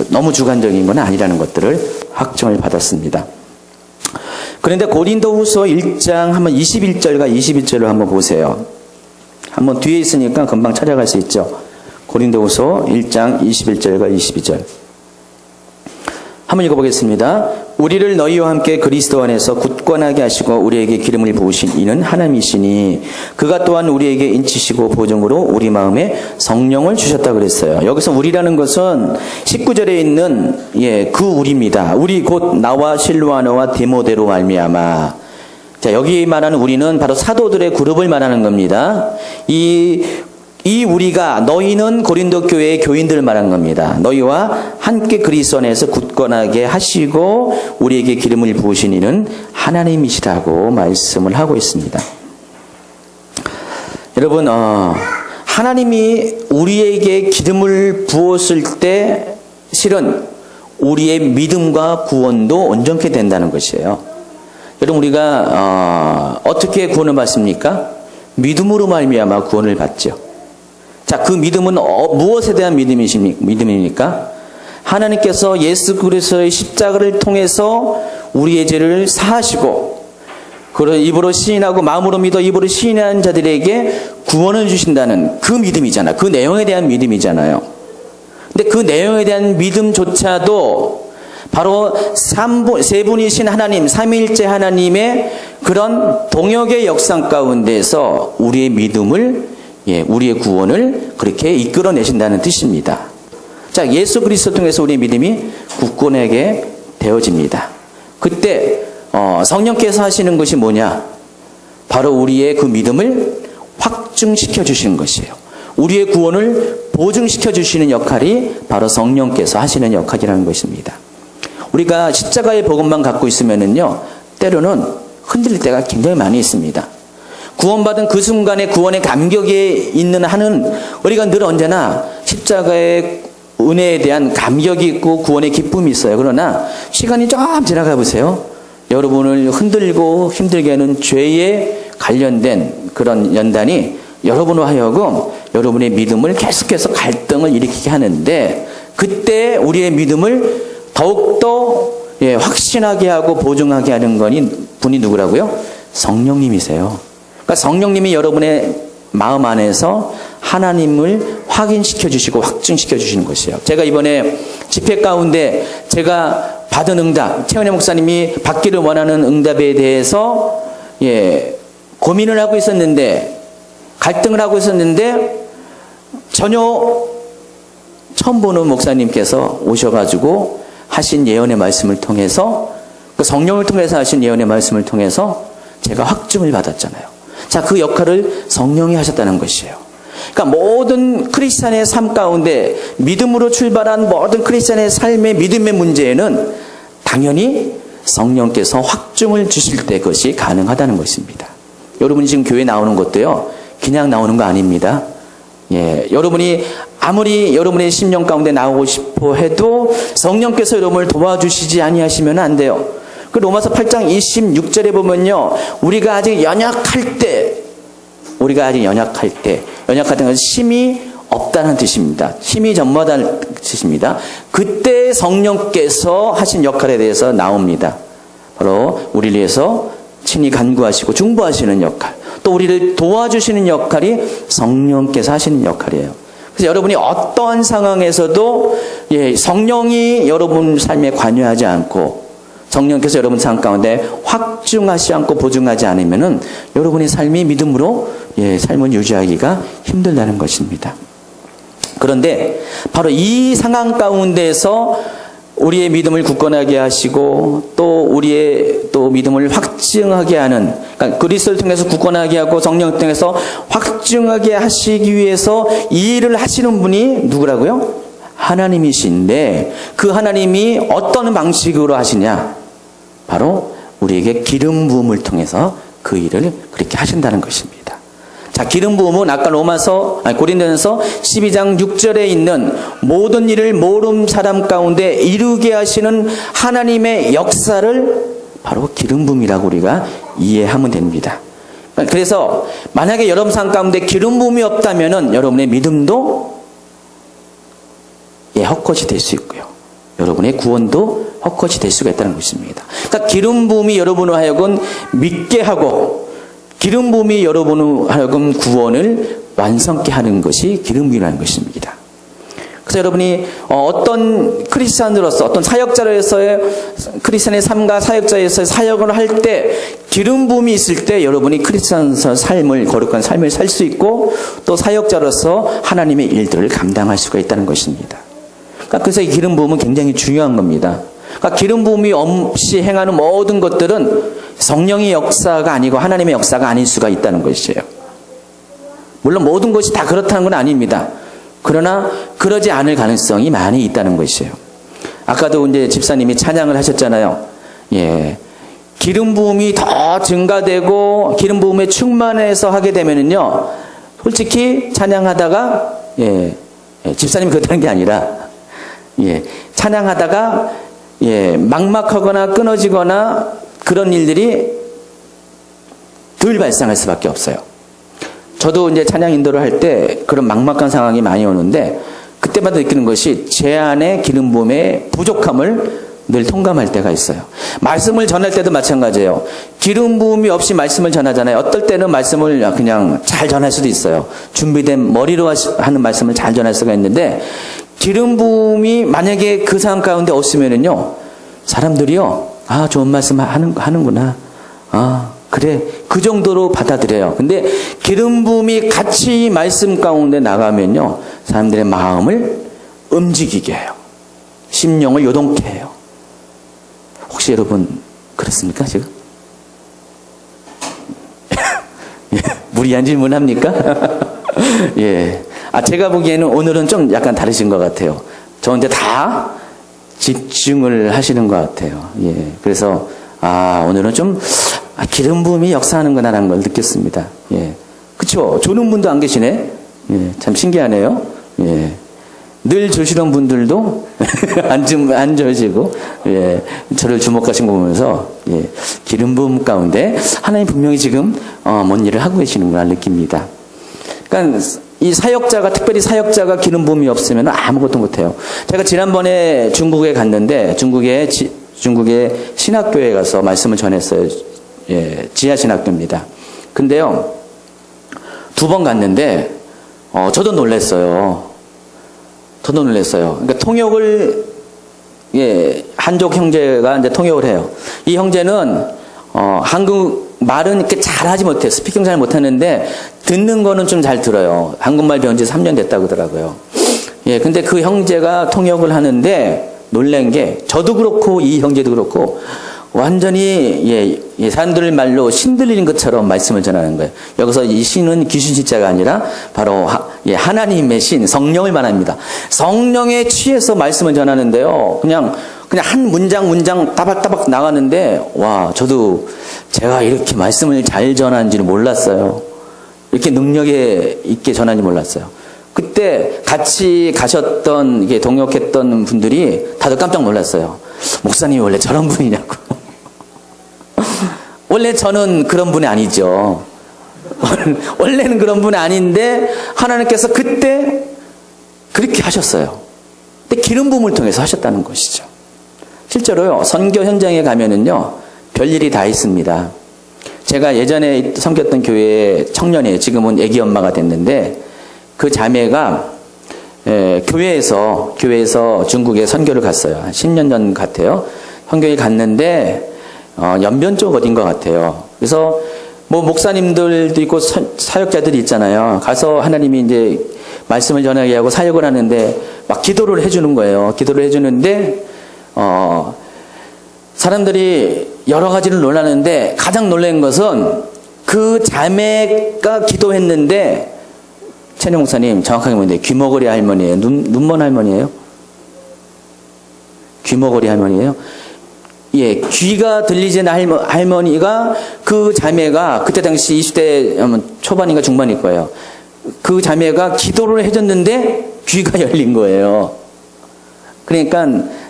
너무 주관적인 건 아니라는 것들을 확정을 받았습니다. 그런데 고린도후서 1장 한번 21절과 22절을 한번 보세요. 한번 뒤에 있으니까 금방 찾아갈 수 있죠. 고린도후서 1장 21절과 22절. 한번 읽어보겠습니다. 우리를 너희와 함께 그리스도 안에서 굳건하게 하시고 우리에게 기름을 부으신 이는 하나님이시니 그가 또한 우리에게 인치시고 보증으로 우리 마음에 성령을 주셨다 그랬어요. 여기서 우리라는 것은 19절에 있는 그 우리입니다. 우리 곧 나와 실로아너와 디모데로 말미암아. 자, 여기 말하는 우리는 바로 사도들의 그룹을 말하는 겁니다. 이 우리가, 너희는 고린도 교회의 교인들을 말한 겁니다. 너희와 함께 그리스도 안에서 굳건하게 하시고 우리에게 기름을 부으신 이는 하나님이시라고 말씀을 하고 있습니다. 여러분, 하나님이 우리에게 기름을 부었을 때 실은 우리의 믿음과 구원도 온전케 된다는 것이에요. 여러분, 우리가 어떻게 구원을 받습니까? 믿음으로 말미암아 구원을 받죠. 자, 그 믿음은 무엇에 대한 믿음입니까? 하나님께서 예수 그리스도의 십자가를 통해서 우리의 죄를 사하시고, 그를 입으로 시인하고 마음으로 믿어 입으로 시인하는 자들에게 구원을 주신다는 그 믿음이잖아요. 그 내용에 대한 믿음이잖아요. 근데 그 내용에 대한 믿음조차도 바로 세 분이신 하나님, 삼위일체 하나님의 그런 동역의 역상 가운데서 우리의 믿음을, 우리의 구원을 그렇게 이끌어내신다는 뜻입니다. 자, 예수 그리스도 통해서 우리의 믿음이 굳건하게 되어집니다. 그때 성령께서 하시는 것이 뭐냐? 바로 우리의 그 믿음을 확증시켜 주시는 것이에요. 우리의 구원을 보증시켜 주시는 역할이 바로 성령께서 하시는 역할이라는 것입니다. 우리가 십자가의 복음만 갖고 있으면은요, 때로는 흔들릴 때가 굉장히 많이 있습니다. 구원받은 그 순간에 구원의 감격에 있는 한은 우리가 늘 언제나 십자가의 은혜에 대한 감격이 있고 구원의 기쁨이 있어요. 그러나 시간이 좀 지나가 보세요. 여러분을 흔들고 힘들게 하는 죄에 관련된 그런 연단이 여러분으로 하여금 여러분의 믿음을 계속해서 갈등을 일으키게 하는데, 그때 우리의 믿음을 더욱더 확신하게 하고 보증하게 하는 분이 누구라고요? 성령님이세요. 그러니까 성령님이 여러분의 마음 안에서 하나님을 확인시켜 주시고 확증시켜 주시는 것이에요. 제가 이번에 집회 가운데 제가 받은 응답, 최은혜 목사님이 받기를 원하는 응답에 대해서 고민을 하고 있었는데, 갈등을 하고 있었는데, 전혀 처음 보는 목사님께서 오셔가지고 하신 예언의 말씀을 통해서, 그 성령을 통해서 하신 예언의 말씀을 통해서 제가 확증을 받았잖아요. 자, 그 역할을 성령이 하셨다는 것이에요. 그러니까 모든 크리스찬의 삶 가운데 믿음으로 출발한 모든 크리스찬의 삶의 믿음의 문제에는 당연히 성령께서 확증을 주실 때 그것이 가능하다는 것입니다. 여러분이 지금 교회 나오는 것도요, 그냥 나오는 거 아닙니다. 여러분이 아무리 여러분의 심령 가운데 나오고 싶어 해도 성령께서 여러분을 도와주시지 아니하시면 안 돼요. 그 로마서 8장 26절에 보면요, 우리가 아직 연약할 때, 연약하다는 것은 힘이 없다는 뜻입니다. 힘이 전무하다는 뜻입니다. 그때 성령께서 하신 역할에 대해서 나옵니다. 바로 우리를 위해서 친히 간구하시고 중보하시는 역할, 또 우리를 도와주시는 역할이 성령께서 하시는 역할이에요. 그래서 여러분이 어떠한 상황에서도 성령이 여러분 삶에 관여하지 않고 성령께서 여러분 삶 가운데 확증하지 않고 보증하지 않으면은 여러분의 삶이 믿음으로 삶을 유지하기가 힘들다는 것입니다. 그런데 바로 이 상황 가운데서 우리의 믿음을 굳건하게 하시고 또 우리의 또 믿음을 확증하게 하는, 그러니까 그리스도를 통해서 굳건하게 하고 성령을 통해서 확증하게 하시기 위해서 이 일을 하시는 분이 누구라고요? 하나님이신데, 그 하나님이 어떤 방식으로 하시냐? 바로 우리에게 기름 부음을 통해서 그 일을 그렇게 하신다는 것입니다. 자, 기름 부음은 아까 고린도전서 12장 6절에 있는 모든 일을 모든 사람 가운데 이루게 하시는 하나님의 역사를 바로 기름 부음이라고 우리가 이해하면 됩니다. 그래서 만약에 여러분 삶 가운데 기름 부음이 없다면은 여러분의 믿음도 헛것이 될 수 있고요, 여러분의 구원도 헛것이 될 수가 있다는 것입니다. 그러니까 기름 부음이 여러분을 하여금 믿게 하고 기름 부음이 여러분을 하여금 구원을 완성케 하는 것이 기름 부음이라는 것입니다. 그래서 여러분이 어떤 크리스찬으로서, 어떤 사역자로서의 크리스찬의 삶과 사역자로서의 사역을 할 때 기름 부음이 있을 때 여러분이 크리스찬으로서 삶을, 거룩한 삶을 살 수 있고 또 사역자로서 하나님의 일들을 감당할 수가 있다는 것입니다. 그래서 이 기름 부음은 굉장히 중요한 겁니다. 그러니까 기름 부음이 없이 행하는 모든 것들은 성령의 역사가 아니고 하나님의 역사가 아닐 수가 있다는 것이에요. 물론 모든 것이 다 그렇다는 건 아닙니다. 그러나 그러지 않을 가능성이 많이 있다는 것이에요. 아까도 이제 집사님이 찬양을 하셨잖아요. 기름 부음이 더 증가되고 기름 부음에 충만해서 하게 되면은요, 솔직히 찬양하다가 집사님이 그렇다는 게 아니라 찬양하다가 막막하거나 끊어지거나 그런 일들이 덜 발생할 수밖에 없어요. 저도 이제 찬양 인도를 할 때 그런 막막한 상황이 많이 오는데 그때마다 느끼는 것이 제 안에 기름 부음의 부족함을 늘 통감할 때가 있어요. 말씀을 전할 때도 마찬가지예요. 기름 부음이 없이 말씀을 전하잖아요. 어떨 때는 말씀을 그냥 잘 전할 수도 있어요. 준비된 머리로 하는 말씀을 잘 전할 수가 있는데, 기름 부음이 만약에 그 상황 가운데 없으면은요, 사람들이요, 아, 좋은 말씀 하는구나. 아, 그래. 그 정도로 받아들여요. 근데 기름 부음이 같이 말씀 가운데 나가면요, 사람들의 마음을 움직이게 해요. 심령을 요동케 해요. 혹시 여러분 그렇습니까, 지금? 무리한 질문 합니까? 제가 보기에는 오늘은 좀 약간 다르신 것 같아요. 저한테 다 집중을 하시는 것 같아요. 그래서 오늘은 좀 기름 부음이 역사하는구나라는 걸 느꼈습니다. 예. 그쵸? 조는 분도 안 계시네? 예. 참 신기하네요. 예. 늘 조시던 분들도 안 조시고, 예. 저를 주목하신 거 보면서, 예. 기름 부음 가운데 하나님 분명히 지금, 뭔 일을 하고 계시는구나 느낍니다. 그러니까 이 사역자가, 특별히 사역자가 기름 부음이 없으면 아무것도 못해요. 제가 지난번에 중국에 갔는데, 중국의 신학교에 가서 말씀을 전했어요. 예, 지하신학교입니다. 근데요, 2번 갔는데, 저도 놀랐어요. 그러니까 통역을, 예, 한족 형제가 이제 통역을 해요. 이 형제는, 한국 말은 이렇게 잘 하지 못해요. 스피킹 잘 못하는데, 듣는 거는 좀 잘 들어요. 한국말 배운 지 3년 됐다고 하더라고요. 예, 근데 그 형제가 통역을 하는데, 놀란 게, 저도 그렇고, 이 형제도 그렇고, 완전히, 예, 사람들 말로 신 들리는 것처럼 말씀을 전하는 거예요. 여기서 이 신은 귀신 신자가 아니라 바로 하나님의 신, 성령을 말합니다. 성령에 취해서 말씀을 전하는데요. 그냥 한 문장 따박따박 나가는데, 와, 저도 제가 이렇게 말씀을 잘 전하는지는 몰랐어요. 이렇게 능력에 있게 전하는지 몰랐어요. 그때 같이 가셨던, 이게 동역했던 분들이 다들 깜짝 놀랐어요. 목사님이 원래 저런 분이냐고. 원래 저는 그런 분이 아니죠. 원래는 그런 분이 아닌데 하나님께서 그때 그렇게 하셨어요. 근데 기름 부음을 통해서 하셨다는 것이죠. 실제로요, 선교 현장에 가면은요, 별일이 다 있습니다. 제가 예전에 섬겼던 교회의 청년이에요. 지금은 애기 엄마가 됐는데, 그 자매가 교회에서 중국에 선교를 갔어요. 한 10년 전 같아요. 선교에 갔는데 연변 쪽 어딘 것 같아요. 그래서 뭐 목사님들도 있고 사역자들이 있잖아요. 가서 하나님이 이제 말씀을 전하게 하고 사역을 하는데 막 기도를 해주는 거예요. 기도를 해주는데 사람들이 여러 가지를 놀라는데 가장 놀란 것은 그 자매가 기도했는데, 최영 목사님 정확하게 보는데 귀머거리 할머니예요? 눈먼 할머니예요? 귀머거리 할머니예요? 예, 귀가 들리지 않는 할머니가, 그 자매가 그때 당시 20대 초반인가 중반일 거예요. 그 자매가 기도를 해줬는데 귀가 열린 거예요. 그러니까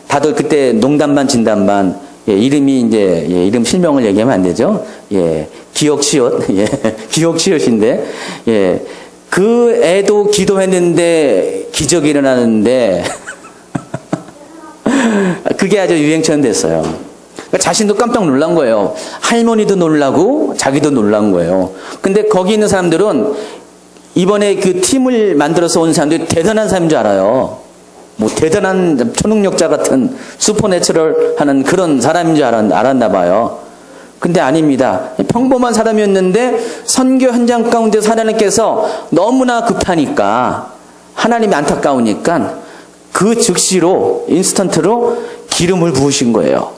다들 그때 농담반 진담반, 예, 이름이 이제, 예, 이름 실명을 얘기하면 안 되죠. 예, 기억시옷, 예, 기억시옷인데, 예, 그 애도 기도했는데 기적이 일어나는데 그게 아주 유행처럼 됐어요. 그러니까 자신도 깜짝 놀란 거예요. 할머니도 놀라고 자기도 놀란 거예요. 근데 거기 있는 사람들은 이번에 그 팀을 만들어서 온 사람들이 대단한 사람인 줄 알아요. 뭐 대단한 초능력자 같은 슈퍼내추럴 하는 그런 사람인 줄 알았나 봐요. 근데 아닙니다. 평범한 사람이었는데 선교 현장 가운데 하나님께서 너무나 급하니까, 하나님이 안타까우니까 그 즉시로 인스턴트로 기름을 부으신 거예요.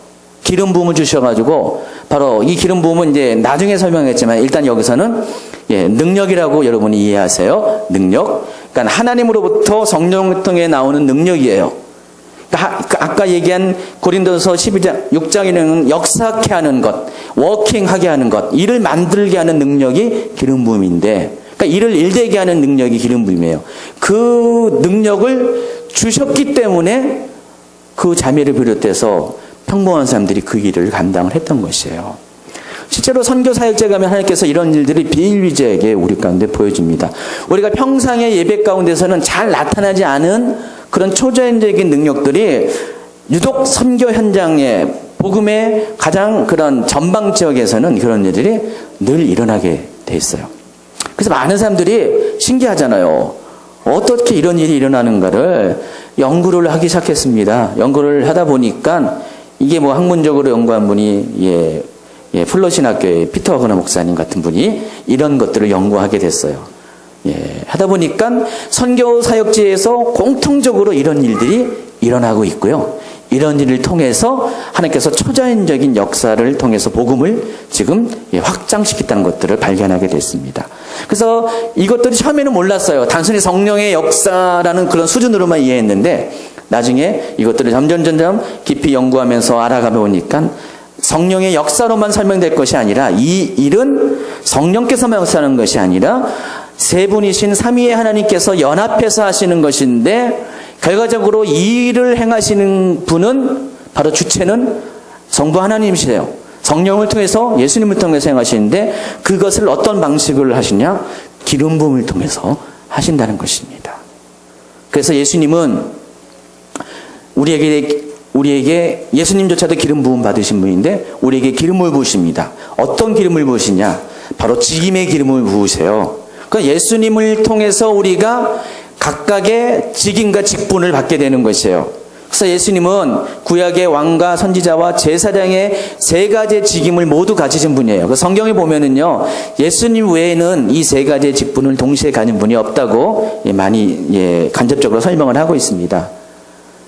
기름 부음을 주셔가지고, 바로 이 기름 부음은 이제 나중에 설명했지만 일단 여기서는, 예, 능력이라고 여러분이 이해하세요. 능력. 그러니까 하나님으로부터 성령을 통해 나오는 능력이에요. 아까 얘기한 고린도서 6장에는 역사케 하는 것, 워킹하게 하는 것, 일을 만들게 하는 능력이 기름 부음인데, 그러니까 일을 일되게 하는 능력이 기름 부음이에요. 그 능력을 주셨기 때문에 그 자매를 비롯해서 평범한 사람들이 그 일을 감당을 했던 것이에요. 실제로 선교 사역자 가면 하나님께서 이런 일들이 비일비재하게 우리 가운데 보여줍니다. 우리가 평상의 예배 가운데서는 잘 나타나지 않은 그런 초자연적인 능력들이 유독 선교 현장에, 복음의 가장 그런 전방 지역에서는 그런 일들이 늘 일어나게 돼 있어요. 그래서 많은 사람들이 신기하잖아요. 어떻게 이런 일이 일어나는가를 연구를 하기 시작했습니다. 연구를 하다 보니까 이게 뭐 학문적으로 연구한 분이, 플러신학교의 피터 허그너 목사님 같은 분이 이런 것들을 연구하게 됐어요. 예, 하다 보니까 선교 사역지에서 공통적으로 이런 일들이 일어나고 있고요. 이런 일을 통해서 하나님께서 초자연적인 역사를 통해서 복음을 지금 확장시켰다는 것들을 발견하게 됐습니다. 그래서 이것들이 처음에는 몰랐어요. 단순히 성령의 역사라는 그런 수준으로만 이해했는데, 나중에 이것들을 점점 깊이 연구하면서 알아가 보니까 성령의 역사로만 설명될 것이 아니라 이 일은 성령께서만 역사하는 것이 아니라 세 분이신 삼위의 하나님께서 연합해서 하시는 것인데 결과적으로 이 일을 행하시는 분은 바로 주체는 성부 하나님이시래요. 성령을 통해서 예수님을 통해서 행하시는데 그것을 어떤 방식으로 하시냐? 기름 부음을 통해서 하신다는 것입니다. 그래서 예수님은 우리에게 예수님조차도 기름 부음 받으신 분인데 우리에게 기름을 부으십니다. 어떤 기름을 부으시냐? 바로 직임의 기름을 부으세요. 그러니까 예수님을 통해서 우리가 각각의 직임과 직분을 받게 되는 것이에요. 그래서 예수님은 구약의 왕과 선지자와 제사장의 세 가지의 직임을 모두 가지신 분이에요. 성경에 보면은요, 예수님 외에는 이 세 가지의 직분을 동시에 가진 분이 없다고 많이 간접적으로 설명을 하고 있습니다.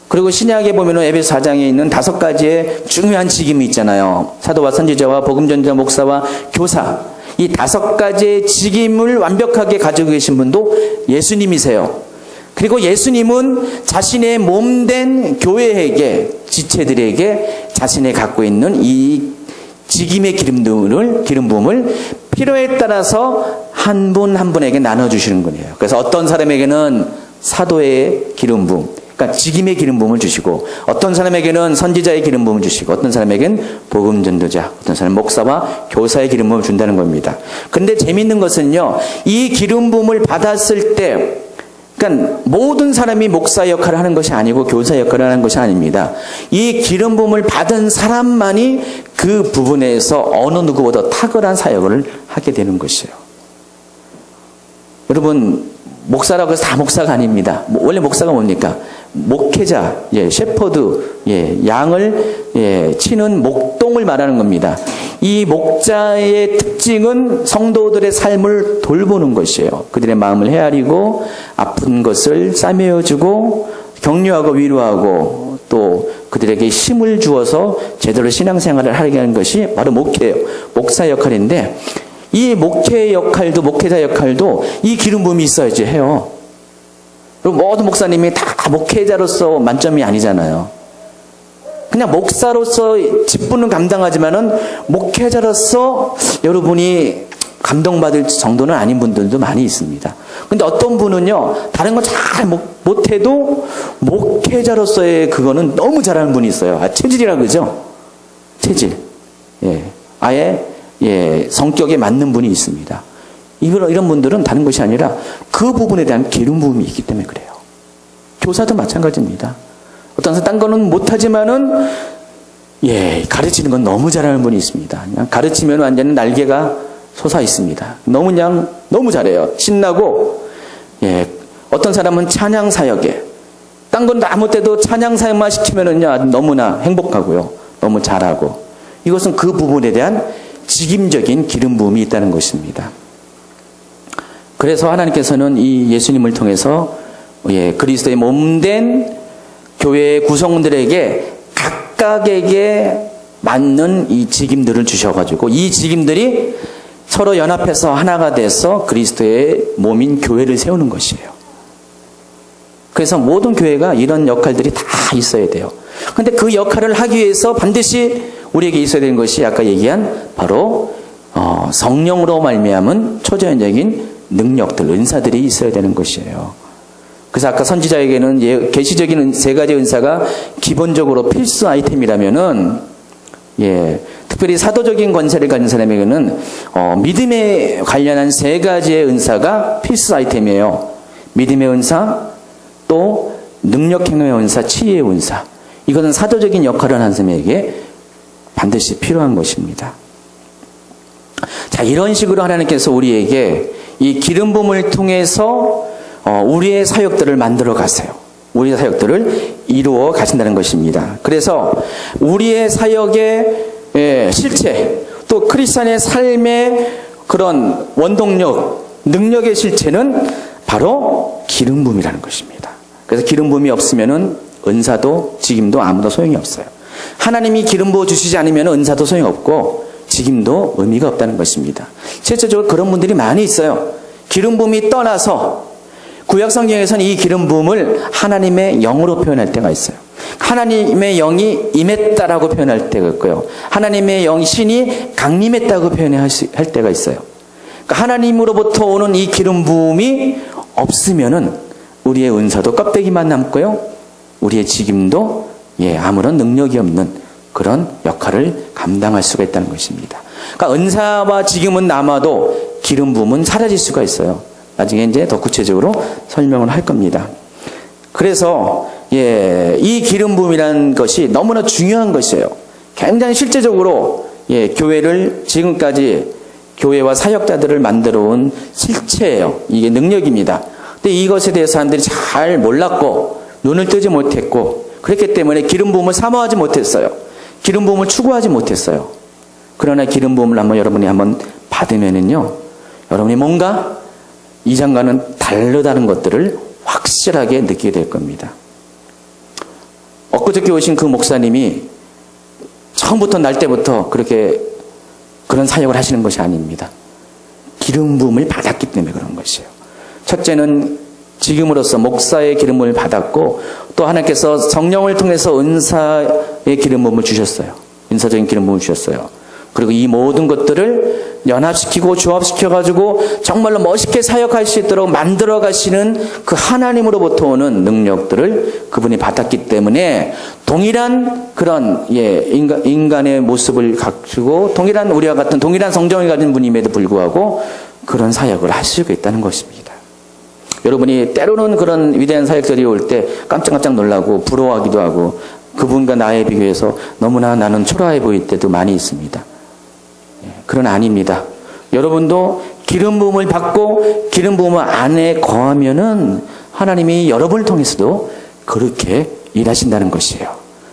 그리고 신약에 보면은 에베소 4장에 있는 5가지의 중요한 직임이 있잖아요. 사도와 선지자와 복음전자 목사와 교사. 이 5가지의 직임을 완벽하게 가지고 계신 분도 예수님이세요. 그리고 예수님은 자신의 몸된 교회에게, 지체들에게 자신이 갖고 있는 이 직임의 기름 부음을 필요에 따라서 한 분 한 분에게 나눠주시는 거예요. 그래서 어떤 사람에게는 사도의 기름 부음, 그러니까 직임의 기름 부음을 주시고, 어떤 사람에게는 선지자의 기름 부음을 주시고, 어떤 사람에게는 복음 전도자, 어떤 사람은 목사와 교사의 기름 부음을 준다는 겁니다. 근데 재밌는 것은요, 이 기름 부음을 받았을 때, 그러니까 모든 사람이 목사 역할을 하는 것이 아니고 교사 역할을 하는 것이 아닙니다. 이 기름 부음을 받은 사람만이 그 부분에서 어느 누구보다 탁월한 사역을 하게 되는 것이에요. 여러분, 목사라고 해서 다 목사가 아닙니다. 원래 목사가 뭡니까? 목회자, 셰퍼드, 양을 치는 목동을 말하는 겁니다. 이 목자의 특징은 성도들의 삶을 돌보는 것이에요. 그들의 마음을 헤아리고 아픈 것을 싸매어주고 격려하고 위로하고 또 그들에게 힘을 주어서 제대로 신앙생활을 하게 하는 것이 바로 목회예요. 목사 역할인데 이 목회 역할도, 목회자 역할도 이 기름 부음이 있어야지 해요. 그리고 모든 목사님이 다 목회자로서 만점이 아니잖아요. 그냥 목사로서 직분은 감당하지만은 목회자로서 여러분이 감동받을 정도는 아닌 분들도 많이 있습니다. 근데 어떤 분은요, 다른 거 잘 못해도 목회자로서의 그거는 너무 잘하는 분이 있어요. 체질이라 그러죠? 체질. 아예, 성격에 맞는 분이 있습니다. 이런 분들은 다른 것이 아니라 그 부분에 대한 기름 부음이 있기 때문에 그래요. 교사도 마찬가지입니다. 어떤 사람 딴 거는 못하지만은 가르치는 건 너무 잘하는 분이 있습니다. 그냥 가르치면 완전히 날개가 솟아 있습니다. 너무 잘해요. 신나고 어떤 사람은 찬양 사역에 딴 건 아무 때도 찬양 사역만 시키면은요 너무나 행복하고요. 너무 잘하고 이것은 그 부분에 대한 직임적인 기름 부음이 있다는 것입니다. 그래서 하나님께서는 이 예수님을 통해서 그리스도의 몸된 교회의 구성원들에게 각각에게 맞는 이 직임들을 주셔가지고 이 직임들이 서로 연합해서 하나가 돼서 그리스도의 몸인 교회를 세우는 것이에요. 그래서 모든 교회가 이런 역할들이 다 있어야 돼요. 그런데 그 역할을 하기 위해서 반드시 우리에게 있어야 되는 것이 아까 얘기한 바로 성령으로 말미암은 초자연적인 능력들, 은사들이 있어야 되는 것이에요. 그래서 아까 선지자에게는 계시적인 세 가지 은사가 기본적으로 필수 아이템이라면은 특별히 사도적인 권세를 가진 사람에게는 믿음에 관련한 세 가지의 은사가 필수 아이템이에요. 믿음의 은사, 또 능력행동의 은사, 치유의 은사. 이것은 사도적인 역할을 하는 사람에게 반드시 필요한 것입니다. 자, 이런 식으로 하나님께서 우리에게 이 기름 부음을 통해서 우리의 사역들을 만들어 가세요. 우리의 사역들을 이루어 가신다는 것입니다. 그래서 우리의 사역의 실체, 또 크리스찬의 삶의 그런 원동력, 능력의 실체는 바로 기름 부음이라는 것입니다. 그래서 기름 부음이 없으면은 은사도 직임도 아무도 소용이 없어요. 하나님이 기름 부어 주시지 않으면 은사도 소용없고 직임도 의미가 없다는 것입니다. 실제적으로 그런 분들이 많이 있어요. 기름 부음이 떠나서 구약 성경에서는 이 기름 부음을 하나님의 영으로 표현할 때가 있어요. 하나님의 영이 임했다라고 표현할 때가 있고요. 하나님의 영 신이 강림했다고 표현할 때가 있어요. 그러니까 하나님으로부터 오는 이 기름 부음이 없으면은 우리의 은사도 껍데기만 남고요. 우리의 직임도 아무런 능력이 없는 그런 역할을 감당할 수가 있다는 것입니다. 그러니까 은사와 직임은 남아도 기름 부음은 사라질 수가 있어요. 나중에 이제 더 구체적으로 설명을 할 겁니다. 그래서 이 기름 부음이라는 것이 너무나 중요한 것이에요. 굉장히 실제적으로 교회를 지금까지 교회와 사역자들을 만들어 온 실체예요. 이게 능력입니다. 근데 이것에 대해서 사람들이 잘 몰랐고 눈을 뜨지 못했고 그렇기 때문에 기름 부음을 사모하지 못했어요. 기름 부음을 추구하지 못했어요. 그러나 기름 부음을 여러분이 한번 받으면은요, 여러분이 뭔가 이전과는 다르다는 것들을 확실하게 느끼게 될 겁니다. 엊그저께 오신 그 목사님이 처음부터 날 때부터 그런 사역을 하시는 것이 아닙니다. 기름 부음을 받았기 때문에 그런 것이에요. 첫째는 지금으로서 목사의 기름 부음을 받았고, 또 하나님께서 성령을 통해서 은사의 기름 부음을 주셨어요. 은사적인 기름 부음을 주셨어요. 그리고 이 모든 것들을 연합시키고 조합시켜가지고 정말로 멋있게 사역할 수 있도록 만들어 가시는 그 하나님으로부터 오는 능력들을 그분이 받았기 때문에 동일한 그런 인간의 모습을 갖추고 우리와 같은 동일한 성정을 가진 분임에도 불구하고 그런 사역을 할 수가 있다는 것입니다. 여러분이 때로는 그런 위대한 사역자들이 올 때 깜짝깜짝 놀라고 부러워하기도 하고 그분과 나에 비교해서 너무나 나는 초라해 보일 때도 많이 있습니다. 그러나 아닙니다. 여러분도 기름 부음을 받고 기름 부음 안에 거하면은 하나님이 여러분을 통해서도 그렇게 일하신다는 것이에요.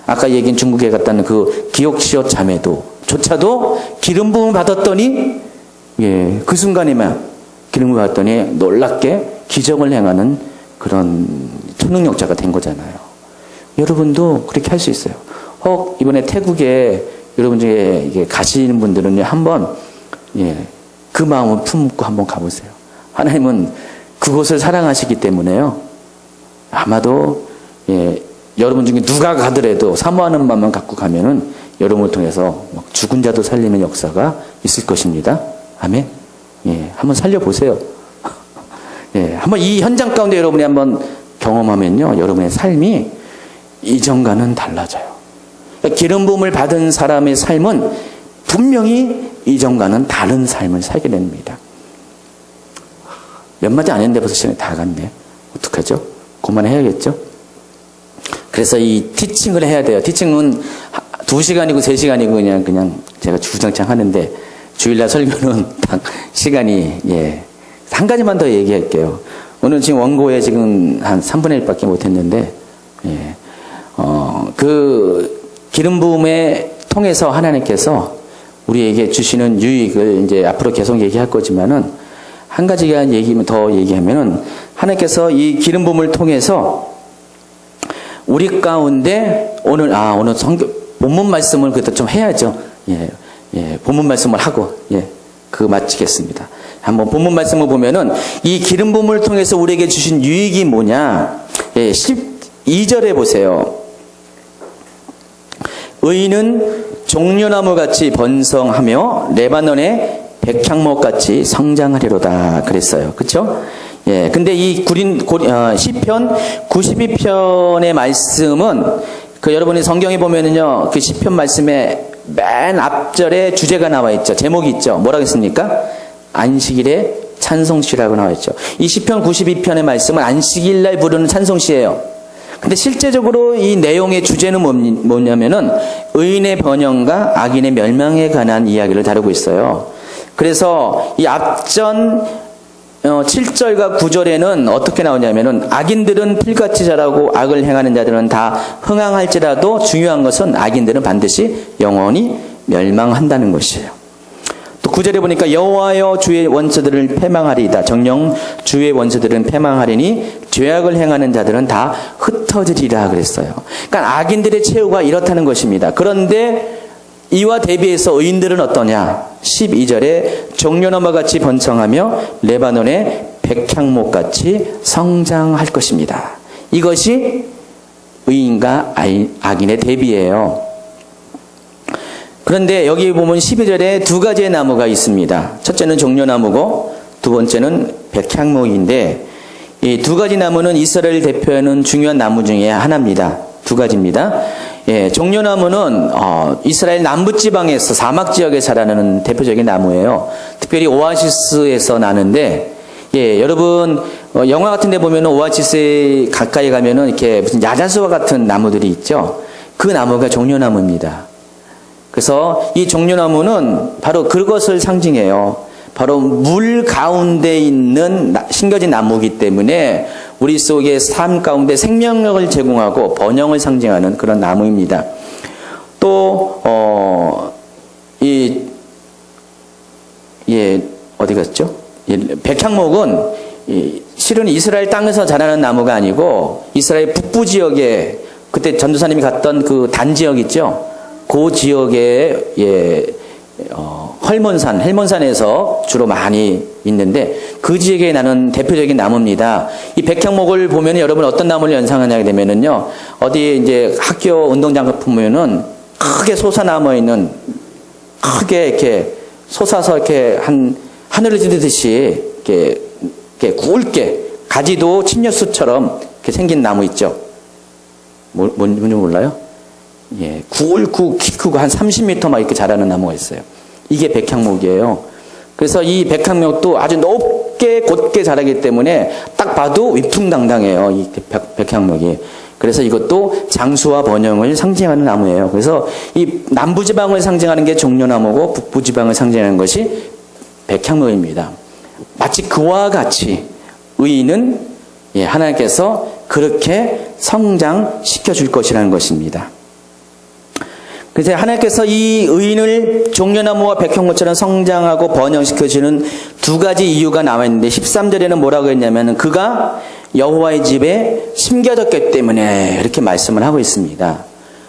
아까 얘기한 중국에 갔다는 그 기옥시옷 자매조차도 기름 부음을 받았더니 그 순간에만 기름 부음을 받았더니 놀랍게 기적을 행하는 그런 초능력자가 된 거잖아요. 여러분도 그렇게 할 수 있어요. 혹 이번에 태국에 여러분 중에 가시는 분들은 한번 그 마음을 품고 한번 가보세요. 하나님은 그곳을 사랑하시기 때문에요. 아마도 여러분 중에 누가 가더라도 사모하는 마음만 갖고 가면은 여러분을 통해서 죽은 자도 살리는 역사가 있을 것입니다. 아멘. 한번 살려보세요. 한번 이 현장 가운데 여러분이 한번 경험하면요, 여러분의 삶이 이전과는 달라져요. 기름 부음을 받은 사람의 삶은 분명히 이전과는 다른 삶을 살게 됩니다. 몇 마디 안 했는데 벌써 시간이 다 갔네. 어떡하죠? 그만해야겠죠? 그래서 이 티칭을 해야 돼요. 티칭은 2시간이고 3시간이고 그냥 제가 주구장창 하는데 주일날 설교는 딱 시간이 한 가지만 더 얘기할게요. 오늘 지금 원고에 지금 한 3분의 1밖에 못했는데 그 기름 부음에 통해서 하나님께서 우리에게 주시는 유익을 이제 앞으로 계속 얘기할 거지만은 한 가지가 더 얘기하면은 하나님께서 이 기름 부음을 통해서 우리 가운데 오늘 본문 말씀을 그때 좀 해야죠. 본문 말씀을 하고 그거 마치겠습니다. 한번 본문 말씀을 보면은 이 기름 부음을 통해서 우리에게 주신 유익이 뭐냐? 12절에 보세요. 의인은 종려나무같이 번성하며 레바논의 백향목같이 성장하리로다 그랬어요. 그렇죠? 근데 이 시편 92편의 말씀은 여러분이 성경에 보면은요, 그 시편 말씀에 맨 앞절에 주제가 나와 있죠. 제목이 있죠. 뭐라고 했습니까? 안식일의 찬송시라고 나와 있죠. 이 시편 92편의 말씀은 안식일날 부르는 찬송시예요. 근데 실제적으로 이 내용의 주제는 뭐냐면은 의인의 번영과 악인의 멸망에 관한 이야기를 다루고 있어요. 그래서 이 앞전 7절과 9절에는 어떻게 나오냐면은 악인들은 필같이 자라고 악을 행하는 자들은 다 흥황할지라도 중요한 것은 악인들은 반드시 영원히 멸망한다는 것이에요. 또 9절에 보니까 여호와여 주의 원수들을 패망하리이다. 정녕 주의 원수들은 패망하리니 죄악을 행하는 자들은 다 흩어지리라 그랬어요. 그러니까 악인들의 최후가 이렇다는 것입니다. 그런데 이와 대비해서 의인들은 어떠냐? 12절에 종려나무같이 번성하며 레바논의 백향목같이 성장할 것입니다. 이것이 의인과 악인의 대비예요. 그런데 여기 보면 12절에 두 가지의 나무가 있습니다. 첫째는 종려나무고 두 번째는 백향목인데 이 두 가지 나무는 이스라엘을 대표하는 중요한 나무 중에 하나입니다. 두 가지입니다. 예, 종려나무는 이스라엘 남부지방에서 사막 지역에 자라는 대표적인 나무예요. 특별히 오아시스에서 나는데 예, 여러분 영화 같은 데 보면 오아시스 가까이 가면은 이렇게 무슨 야자수와 같은 나무들이 있죠. 그 나무가 종려나무입니다. 그래서 이 종려나무는 바로 그것을 상징해요. 바로 물 가운데 있는 심겨진 나무이기 때문에 우리 속의 삶 가운데 생명력을 제공하고 번영을 상징하는 그런 나무입니다. 또 어디 갔죠? 백향목은 실은 이스라엘 땅에서 자라는 나무가 아니고 이스라엘 북부 지역에 그때 전도사님이 갔던 그 단 지역 있죠? 그 지역에 헬몬산에서 주로 많이 있는데 그 지역에 나는 대표적인 나무입니다. 이 백향목을 보면 여러분 어떤 나무를 연상하냐 되면은요, 어디에 이제 학교 운동장 보면은 크게 솟아남아 있는 크게 이렇게 솟아서 이렇게 하늘을 찌르듯이 이렇게 굵게 가지도 침려수처럼 이렇게 생긴 나무 있죠. 뭔지 몰라요? 예, 굵고 키 크고 한 30m 막 이렇게 자라는 나무가 있어요. 이게 백향목이에요. 그래서 이 백향목도 아주 높게 곧게 자라기 때문에 딱 봐도 위풍당당해요. 이 백향목이. 그래서 이것도 장수와 번영을 상징하는 나무예요. 그래서 이 남부지방을 상징하는 게 종려나무고 북부지방을 상징하는 것이 백향목입니다. 마치 그와 같이 의인은 하나님께서 그렇게 성장시켜 줄 것이라는 것입니다. 그래서 하나님께서 이 의인을 종려나무와 백향목처럼 성장하고 번영시켜주는 두 가지 이유가 나와 있는데 13절에는 뭐라고 했냐면 그가 여호와의 집에 심겨졌기 때문에 이렇게 말씀을 하고 있습니다.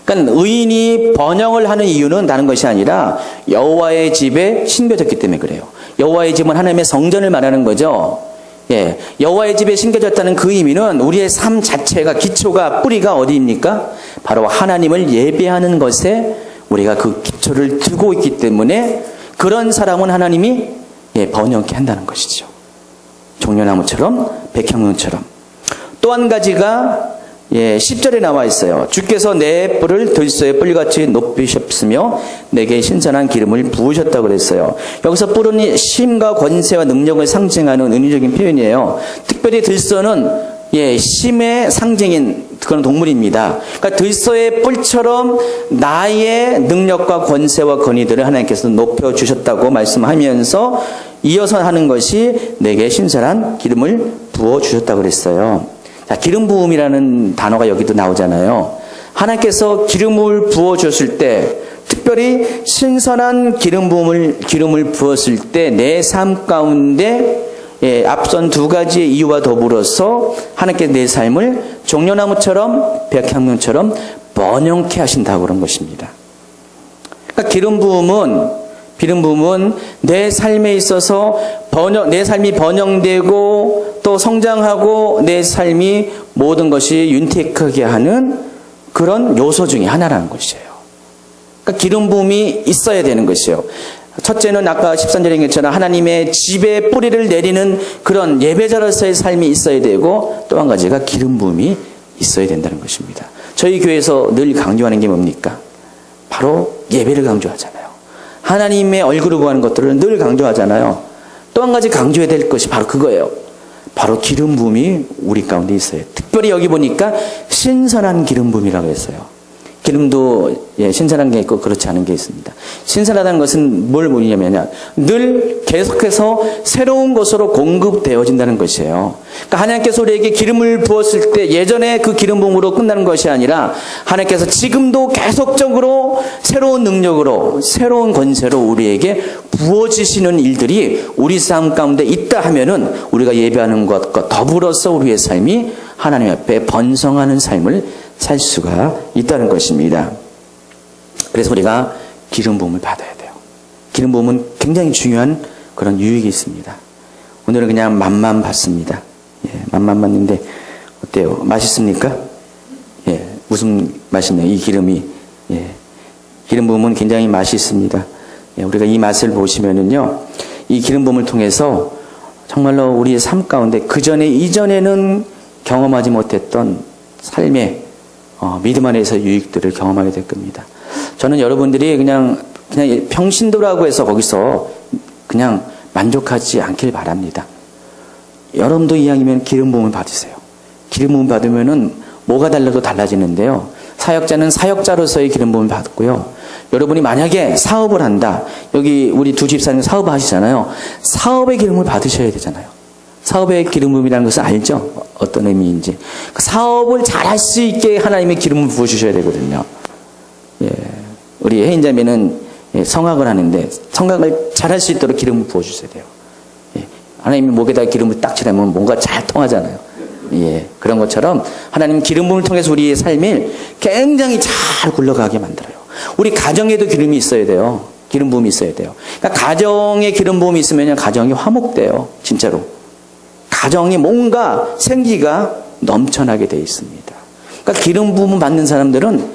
그러니까 의인이 번영을 하는 이유는 다른 것이 아니라 여호와의 집에 심겨졌기 때문에 그래요. 여호와의 집은 하나님의 성전을 말하는 거죠. 예, 여호와의 집에 심겨졌다는 그 의미는 우리의 삶 자체가 기초가 뿌리가 어디입니까? 바로 하나님을 예배하는 것에 우리가 그 기초를 두고 있기 때문에 그런 사람은 하나님이 번영케 한다는 것이죠. 종려나무처럼 백향목처럼. 또 한 가지가 10절에 나와 있어요. 주께서 내 뿔을 들소의 뿔같이 높이셨으며 내게 신선한 기름을 부으셨다고 그랬어요. 여기서 뿔은 힘과 권세와 능력을 상징하는 은유적인 표현이에요. 특별히 들소는 힘의 상징인 그런 동물입니다. 그러니까 들소의 뿔처럼 나의 능력과 권세와 권위들을 하나님께서 높여주셨다고 말씀하면서 이어서 하는 것이 내게 신선한 기름을 부어주셨다고 그랬어요. 자, 기름 부음이라는 단어가 여기도 나오잖아요. 하나님께서 기름을 부어줬을 때, 특별히 신선한 기름을 부었을 때 내 삶 가운데 앞선 두 가지의 이유와 더불어서 하나님께서 내 삶을 종려나무처럼 백향목처럼 번영케 하신다고 그런 것입니다. 그러니까 기름 부음은 내 삶에 있어서 내 삶이 번영되고 또 성장하고 내 삶이 모든 것이 윤택하게 하는 그런 요소 중에 하나라는 것이에요. 그러니까 기름 부음이 있어야 되는 것이에요. 첫째는 아까 13절에 얘기한 것처럼 하나님의 집에 뿌리를 내리는 그런 예배자로서의 삶이 있어야 되고 또 한 가지가 기름 부음이 있어야 된다는 것입니다. 저희 교회에서 늘 강조하는 게 뭡니까? 바로 예배를 강조하잖아요. 하나님의 얼굴을 구하는 것들을 늘 강조하잖아요. 또 한 가지 강조해야 될 것이 바로 그거예요. 바로 기름 부음이 우리 가운데 있어요. 특별히 여기 보니까 신선한 기름 부음이라고 했어요. 기름도 신선한 게 있고 그렇지 않은 게 있습니다. 신선하다는 것은 뭘 뭐냐면요, 늘 계속해서 새로운 것으로 공급되어진다는 것이에요. 그러니까 하나님께서 우리에게 기름을 부었을 때 예전에 그 기름 부음으로 끝나는 것이 아니라 하나님께서 지금도 계속적으로 새로운 능력으로 새로운 권세로 우리에게 부어지시는 일들이 우리 삶 가운데 있다 하면은 우리가 예배하는 것과 더불어서 우리의 삶이 하나님 앞에 번성하는 삶을 살 수가 있다는 것입니다. 그래서 우리가 기름 부음을 받아야 돼요. 기름 부음은 굉장히 중요한 그런 유익이 있습니다. 오늘은 그냥 맛만 봤습니다. 맛만 봤는데 어때요? 맛있습니까? 무슨 맛이냐, 이 기름이. 예. 기름 부음은 굉장히 맛이 있습니다. 예, 우리가 이 맛을 보시면은요, 이 기름 부음을 통해서 정말로 우리의 삶 가운데 이전에는 경험하지 못했던 삶의 믿음 안에서 유익들을 경험하게 될 겁니다. 저는 여러분들이 그냥 평신도라고 해서 거기서 그냥 만족하지 않길 바랍니다. 여러분도 이왕이면 기름 부음을 받으세요. 기름 부음 받으면은 뭐가 달라도 달라지는데요. 사역자는 사역자로서의 기름 부음을 받고요. 여러분이 만약에 사업을 한다. 여기 우리 두 집사님 사업 하시잖아요. 사업의 기름을 받으셔야 되잖아요. 사업의 기름 부음이라는 것을 알죠? 어떤 의미인지. 사업을 잘할 수 있게 하나님의 기름을 부어주셔야 되거든요. 예. 우리 혜인자매는 성악을 하는데 성악을 잘할 수 있도록 기름을 부어주셔야 돼요. 예. 하나님이 목에다 기름을 딱 칠하면 뭔가 잘 통하잖아요. 예. 그런 것처럼 하나님 기름 부음을 통해서 우리의 삶을 굉장히 잘 굴러가게 만들어요. 우리 가정에도 기름이 있어야 돼요. 기름 부음이 있어야 돼요. 그러니까 가정에 기름 부음이 있으면 가정이 화목돼요. 진짜로. 가정이 뭔가 생기가 넘쳐나게 되어 있습니다. 그러니까 기름 부음을 받는 사람들은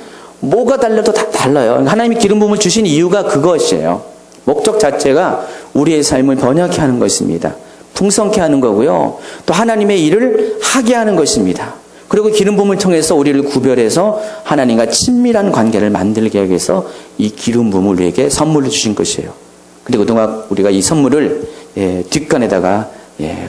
뭐가 달라도 다 달라요. 하나님이 기름 부음을 주신 이유가 그것이에요. 목적 자체가 우리의 삶을 번영케 하는 것입니다. 풍성케 하는 거고요. 또 하나님의 일을 하게 하는 것입니다. 그리고 기름 부음을 통해서 우리를 구별해서 하나님과 친밀한 관계를 만들게 하기 위해서 이 기름 부음을 우리에게 선물로 주신 것이에요. 그리고 그동안 우리가 이 선물을 뒷간에다가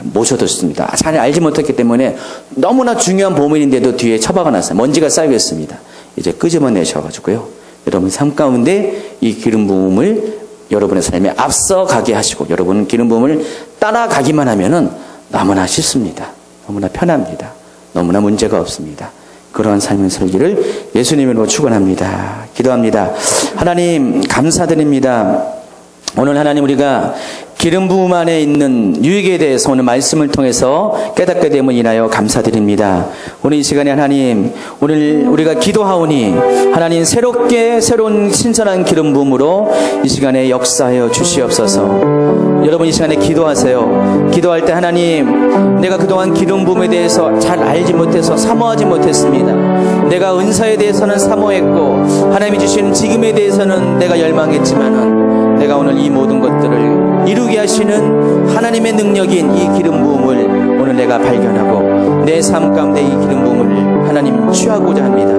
모셔뒀습니다. 잘 알지 못했기 때문에 너무나 중요한 보물인데도 뒤에 처박아 놨어요. 먼지가 쌓여 있습니다. 이제 끄집어내셔가지고요. 여러분 삶 가운데 이 기름 부음을 여러분의 삶에 앞서가게 하시고 여러분은 기름 부음을 따라가기만 하면은 너무나 쉽습니다. 너무나 편합니다. 너무나 문제가 없습니다. 그러한 삶의 살기를 예수님으로 축원합니다. 기도합니다. 하나님 감사드립니다. 오늘 하나님 우리가 기름 부음 안에 있는 유익에 대해서 오늘 말씀을 통해서 깨닫게 됨을 인하여 감사드립니다. 오늘 이 시간에 하나님 오늘 우리가 기도하오니 하나님 새로운 신선한 기름 부음으로 이 시간에 역사하여 주시옵소서. 여러분 이 시간에 기도하세요. 기도할 때 하나님 내가 그동안 기름 부음에 대해서 잘 알지 못해서 사모하지 못했습니다. 내가 은사에 대해서는 사모했고 하나님이 주신 지금에 대해서는 내가 열망했지만은 내가 오늘 이 모든 것들을 이루게 하시는 하나님의 능력인 이 기름 부음을 오늘 내가 발견하고 내 삶 가운데 이 기름 부음을 하나님 취하고자 합니다.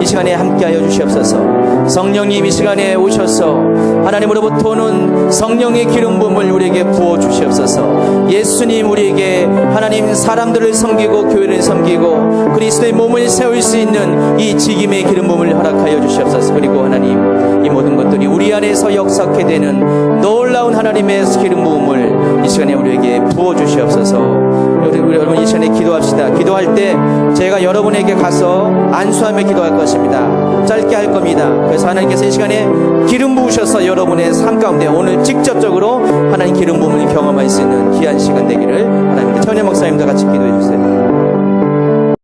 이 시간에 함께하여 주시옵소서. 성령님 이 시간에 오셔서 하나님으로부터 오는 성령의 기름 부음을 우리에게 부어 주시옵소서. 예수님 우리에게 하나님 사람들을 섬기고 교회를 섬기고 그리스도의 몸을 세울 수 있는 이 직임의 기름 부음을 허락하여 주시옵소서. 그리고 하나님 이 모든 것들이 우리 안에서 역사케 되는 놀라운 하나님의 기름 부음을 이 시간에 우리에게 부어 주시옵소서. 우리 여러분 이 시간에 기도합시다. 기도할 때 제가 여러분에게 가서 안수하며 기도할 것입니다. 짧게 할 겁니다. 그래서 하나님께서 이 시간에 기름 부으셔서 여러분의 삶 가운데 오늘 직접적으로 하나님 기름 부음을 경험할 수 있는 귀한 시간 되기를 하나님께 천혜 목사님과 같이 기도해 주세요.